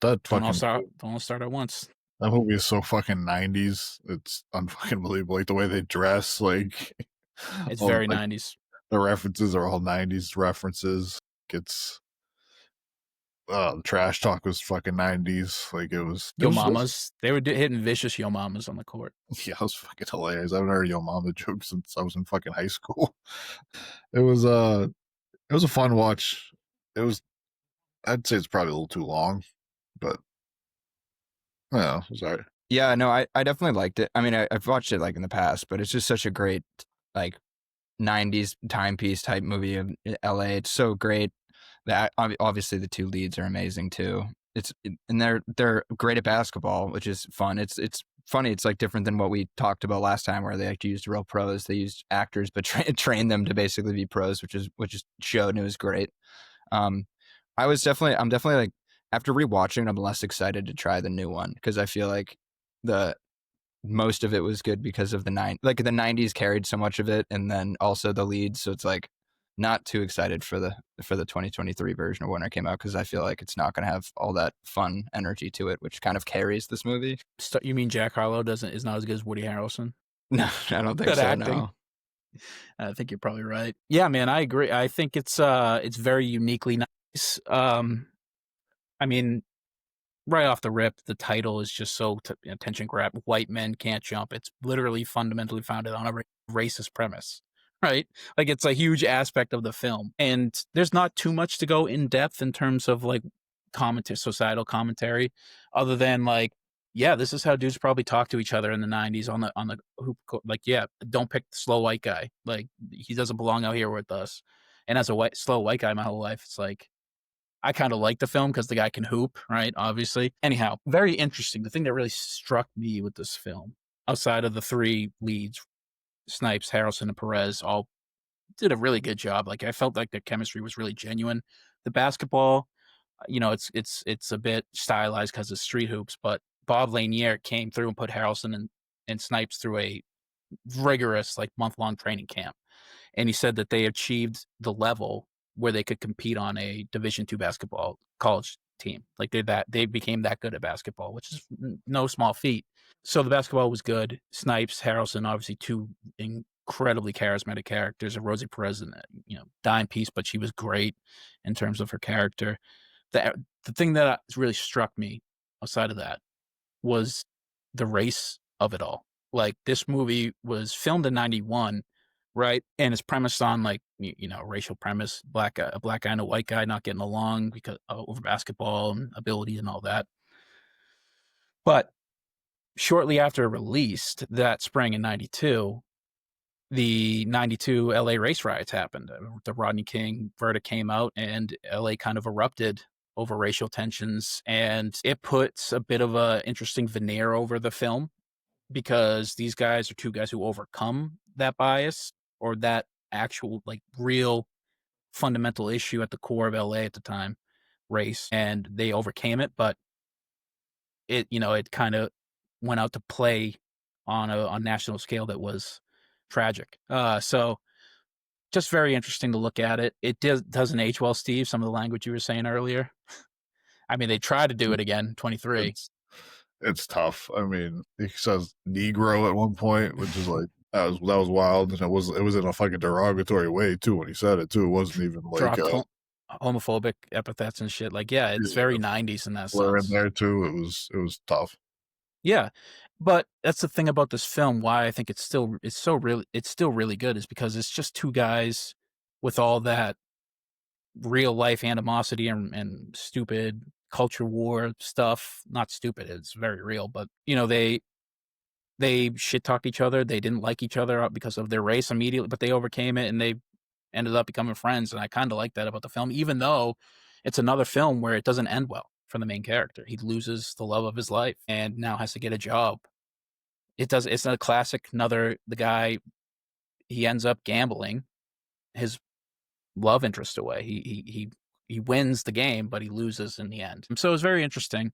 Don't all start at once. That movie is so fucking 90s. It's unfucking believable. Like the way they dress, like it's very 90s. The references are all 90s references. It's the trash talk was fucking 90s. Like it was Yo mamas. They were hitting vicious yo mamas on the court. Yeah, it was fucking hilarious. I haven't heard a yo mama joke since I was in fucking high school. It was a fun watch. I'd say it's probably a little too long, but yeah, it was alright. Yeah, no, I definitely liked it. I mean, I've watched it like in the past, but it's just such a great like 90s timepiece type movie of LA. It's so great. That obviously the two leads are amazing too. And they're great at basketball, which is fun. It's funny. It's like different than what we talked about last time, where they like used real pros. They used actors, but trained them to basically be pros, which showed, and it was great. I'm definitely like, after rewatching, I'm less excited to try the new one because I feel like the most of it was good because of the 90s carried so much of it, and then also the leads. So it's like not too excited for the 2023 version of when it came out because I feel like it's not going to have all that fun energy to it, which kind of carries this movie. You mean Jack Harlow is not as good as Woody Harrelson? No, I don't think Good so. acting. No. I think you're probably right. Yeah, man, I agree. I think it's very uniquely nice. I mean, right off the rip, the title is just so attention grab. White men can't jump. It's literally fundamentally founded on a racist premise, right? Like it's a huge aspect of the film, and there's not too much to go in depth in terms of like societal commentary, other than like, yeah, this is how dudes probably talk to each other in the 90s on the hoop court. Like, yeah, don't pick the slow white guy. Like he doesn't belong out here with us. And as a slow white guy my whole life, it's like, I kind of like the film because the guy can hoop, right? Obviously. Anyhow, very interesting. The thing that really struck me with this film, outside of the three leads, Snipes, Harrelson, and Perez, all did a really good job. Like I felt like their chemistry was really genuine. The basketball, it's a bit stylized because of street hoops, but Bob Lanier came through and put Harrelson and Snipes through a rigorous like month-long training camp. And he said that they achieved the level where they could compete on a Division II basketball college team. Like they became that good at basketball, which is no small feat. So the basketball was good. Snipes, Harrelson, obviously two incredibly charismatic characters. And Rosie Perez, dime piece, but she was great in terms of her character. The thing that really struck me outside of that was the race of it all. Like this movie was filmed in 91, right? And it's premised on like, racial premise, a black guy and a white guy not getting along because over basketball and ability and all that. But shortly after it released that spring in 92, the 92 LA race riots happened. The Rodney King verdict came out and LA kind of erupted over racial tensions, and it puts a bit of a interesting veneer over the film because these guys are two guys who overcome that bias or that actual like real fundamental issue at the core of LA at the time, race, and they overcame it, but it kind of went out to play on a national scale that was tragic. So just very interesting to look at it. It doesn't age well, Steve, some of the language you were saying earlier. I mean, they tried to do it again, 23. It's tough. I mean, he says Negro at one point, which is like that was wild, and it was in a fucking derogatory way too when he said it too. It wasn't even like homophobic epithets and shit. Like, yeah, it's very 90s in that sense. In there too. It was tough. Yeah, but that's the thing about this film. Why I think it's still really good is because it's just two guys with all that real life animosity and stupid culture war stuff. Not stupid, it's very real, but they shit talked each other. They didn't like each other because of their race immediately, but they overcame it and they ended up becoming friends. And I kind of like that about the film, even though it's another film where it doesn't end well for the main character. He loses the love of his life and now has to get a job. It's a classic. The guy, he ends up gambling his love interest away. He wins the game, but he loses in the end. So it was very interesting.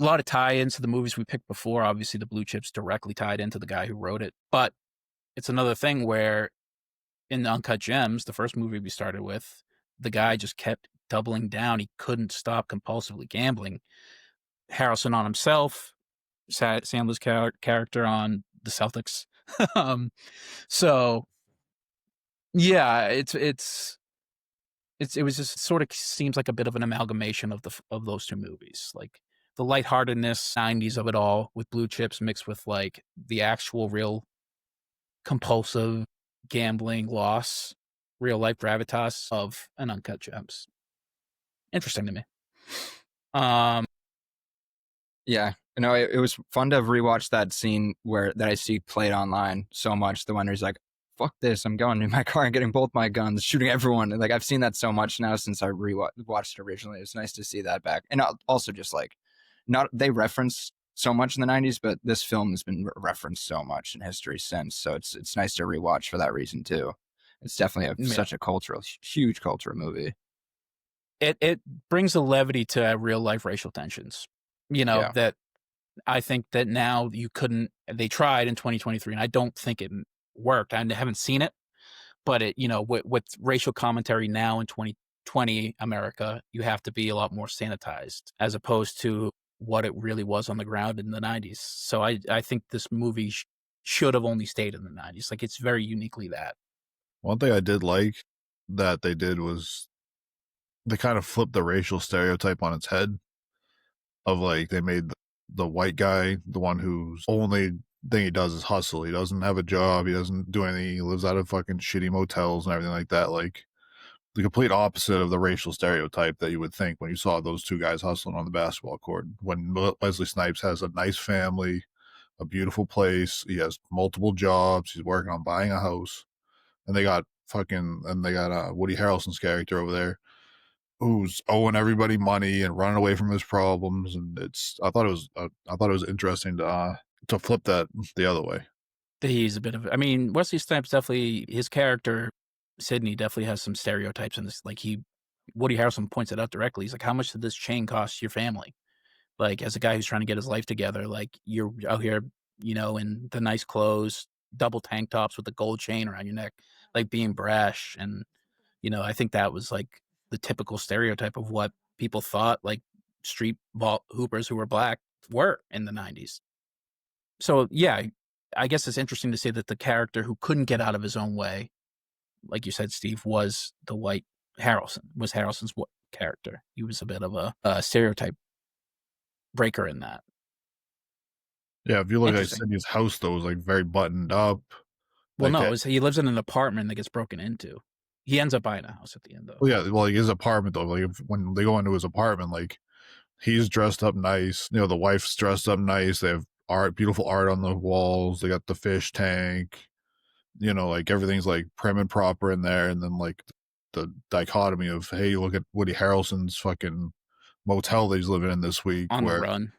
A lot of tie-ins to the movies we picked before. Obviously, the Blue Chips directly tied into the guy who wrote it. But it's another thing where in Uncut Gems, the first movie we started with, the guy just kept doubling down. He couldn't stop compulsively gambling. Harrelson on himself, Sandler's character on the Celtics. So Yeah, it was just sort of seems like a bit of an amalgamation of those two movies, like the lightheartedness, 90s of it all, with blue chips mixed with like the actual real compulsive gambling loss, real life gravitas of an Uncut Gems. Interesting to me. Yeah. It was fun to rewatch that scene that I see played online so much. The one where he's like, fuck this, I'm going in my car and getting both my guns, shooting everyone. Like, I've seen that so much now since I watched it originally. It's nice to see that back. And also just like, they reference so much in the 90s, but this film has been referenced so much in history since. So it's nice to rewatch for that reason too. It's definitely such a huge cultural movie. It brings a levity to real life racial tensions. That I think that now they tried in 2023, and I don't think it worked. I haven't seen it, but with racial commentary now in 2020 America, you have to be a lot more sanitized as opposed to what it really was on the ground in the 90s. So I think this movie should have only stayed in the 90s. Like, it's very uniquely that. One thing I did like that they did was they kind of flipped the racial stereotype on its head. Of like, they made the white guy the one whose only thing he does is hustle. He doesn't have a job. He doesn't do anything. He lives out of fucking shitty motels and everything like that. Like, the complete opposite of the racial stereotype that you would think when you saw those two guys hustling on the basketball court. When Wesley Snipes has a nice family, a beautiful place, he has multiple jobs, he's working on buying a house, and they got Woody Harrelson's character over there who's owing everybody money and running away from his problems, and I thought it was interesting to flip that the other way. He's a bit of, I mean, Wesley Snipes definitely, his character Sidney definitely has some stereotypes in this. Like, Woody Harrelson points it out directly. He's like, how much did this chain cost your family? Like, as a guy who's trying to get his life together, like, you're out here, in the nice clothes, double tank tops with the gold chain around your neck, like being brash. And, I think that was like the typical stereotype of what people thought like street ball hoopers who were black were in the 90s. So, yeah, I guess it's interesting to say that the character who couldn't get out of his own way, like you said, Steve, was the white was Harrelson's character. He was a bit of a stereotype breaker in that. Yeah, if you look at Sidney's house, though, it was like very buttoned up. Well, no, he lives in an apartment that gets broken into. He ends up buying a house at the end, though. Well, yeah, well, his apartment, though, like when they go into his apartment, like, he's dressed up nice. The wife's dressed up nice. They have beautiful art on the walls. They got the fish tank. Like, everything's like prim and proper in there. And then like the dichotomy of, hey, look at Woody Harrelson's fucking motel that he's living in this week, on the run.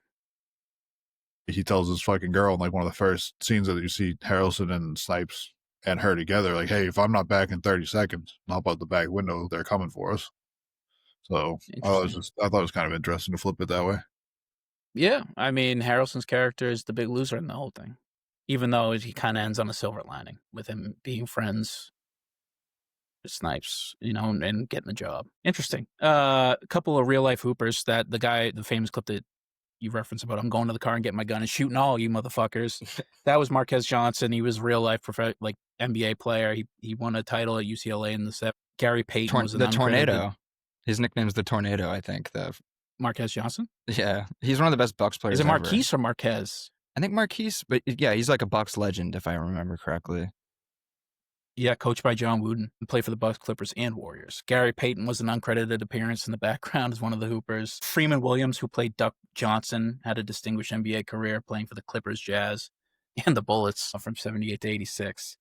He tells his fucking girl in like one of the first scenes that you see Harrelson and Snipes and her together, like, hey, if I'm not back in 30 seconds, hop out the back window. They're coming for us. So I thought it was kind of interesting to flip it that way. Yeah, I mean, Harrelson's character is the big loser in the whole thing, even though he kind of ends on a silver lining with him being friends with Snipes, and getting the job. Interesting. A couple of real life hoopers that the famous clip that you referenced about, I'm going to the car and getting my gun and shooting all you motherfuckers. That was Marquez Johnson. He was a real life NBA player. He won a title at UCLA in the 70s. Gary Payton was the Tornado. His nickname's the Tornado, I think. Marquez Johnson? Yeah. He's one of the best Bucks players ever. Is it Marquise ever. Or Marquez? I think Marquise, but yeah, he's like a Bucks legend, if I remember correctly. Yeah, coached by John Wooden, and played for the Bucks, Clippers, and Warriors. Gary Payton was an uncredited appearance in the background as one of the Hoopers. Freeman Williams, who played Duck Johnson, had a distinguished NBA career playing for the Clippers, Jazz, and the Bullets from 78 to 86.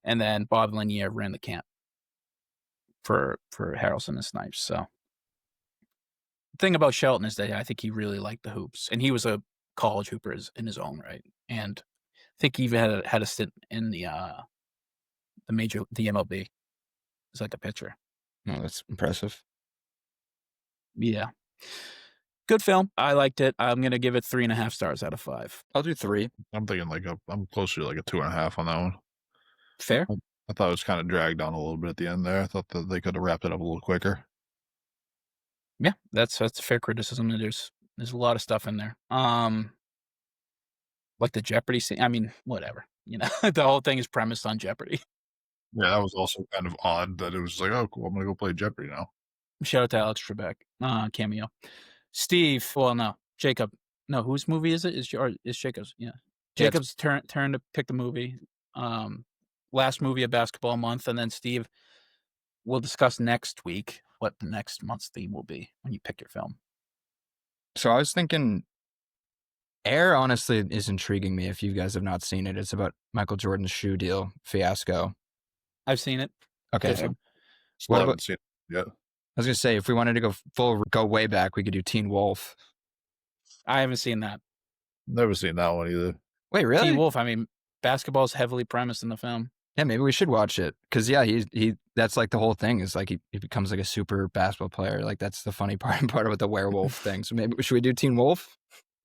And then Bob Lanier ran the camp for Harrelson and Snipes. So the thing about Shelton is that I think he really liked the hoops, and he was a college hooper in his own right. And I think he even had a stint in the MLB. It's like a pitcher. Oh, that's impressive. Yeah. Good film. I liked it. I'm going to give it 3.5 stars out of 5. I'll do 3. I'm thinking I'm closer to like a 2.5 on that one. Fair. I thought it was kind of dragged on a little bit at the end there. I thought that they could have wrapped it up a little quicker. Yeah, that's a fair criticism. There's a lot of stuff in there. Like the Jeopardy scene. I mean, whatever. The whole thing is premised on Jeopardy. Yeah, that was also kind of odd that it was like, oh, cool, I'm gonna go play Jeopardy now. Shout out to Alex Trebek, cameo. Steve, well, no, Jacob. No, whose movie is it? Is Jacob's? Yeah, Jacob's turn to pick the movie. Last movie of basketball month, and then Steve, we'll discuss next week what the next month's theme will be when you pick your film. So I was thinking, Air honestly is intriguing me. If you guys have not seen it, it's about Michael Jordan's shoe deal fiasco. I've seen it. Okay, Good so film. Still haven't seen it yet. I was gonna say, if we wanted to go way back, we could do Teen Wolf. I haven't seen that. Never seen that one either. Wait, really? Teen Wolf. I mean, basketball's heavily premised in the film. Yeah, maybe we should watch it because he that's like the whole thing is like he becomes like a super basketball player. Like that's the funny part about the werewolf thing. So maybe should we do Teen Wolf?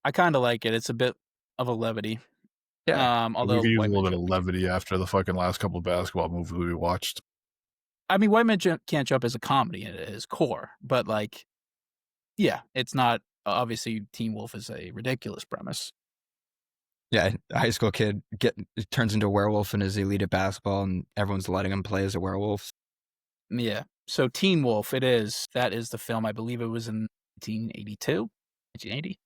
I kind of like it. It's a bit of a levity. Yeah. Although we could use a White little Man bit of levity after the fucking last couple of basketball movies we watched. I mean, White Man Can't Jump is a comedy at its core, but like, yeah, it's not. Obviously, Teen Wolf is a ridiculous premise. Yeah, a high school kid turns into a werewolf and is elite at basketball, and everyone's letting him play as a werewolf. Yeah. So Teen Wolf, it is. That is the film. I believe it was in 1982, 1980.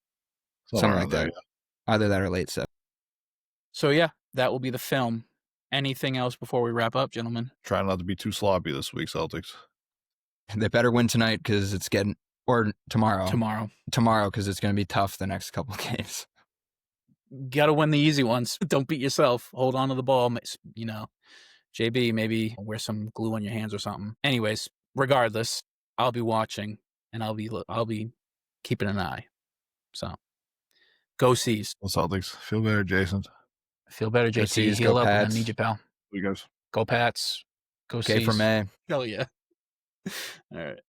Something like that. Yeah. Either that or late 70s. So yeah, that will be the film. Anything else before we wrap up, gentlemen? Trying not to be too sloppy this week, Celtics. They better win tonight because it's getting, or tomorrow. Tomorrow because it's going to be tough the next couple of games. Got to win the easy ones. Don't beat yourself. Hold on to the ball. You know, JB, maybe wear some glue on your hands or something. Anyways, regardless, I'll be watching and I'll be keeping an eye. So, go C's. Well, Celtics, feel better, Jason. Feel better, JC. C's, Heal go up. I Pats. need you, pal. You guys. Go Pats. Go Okay C's. for May. Hell yeah. All right.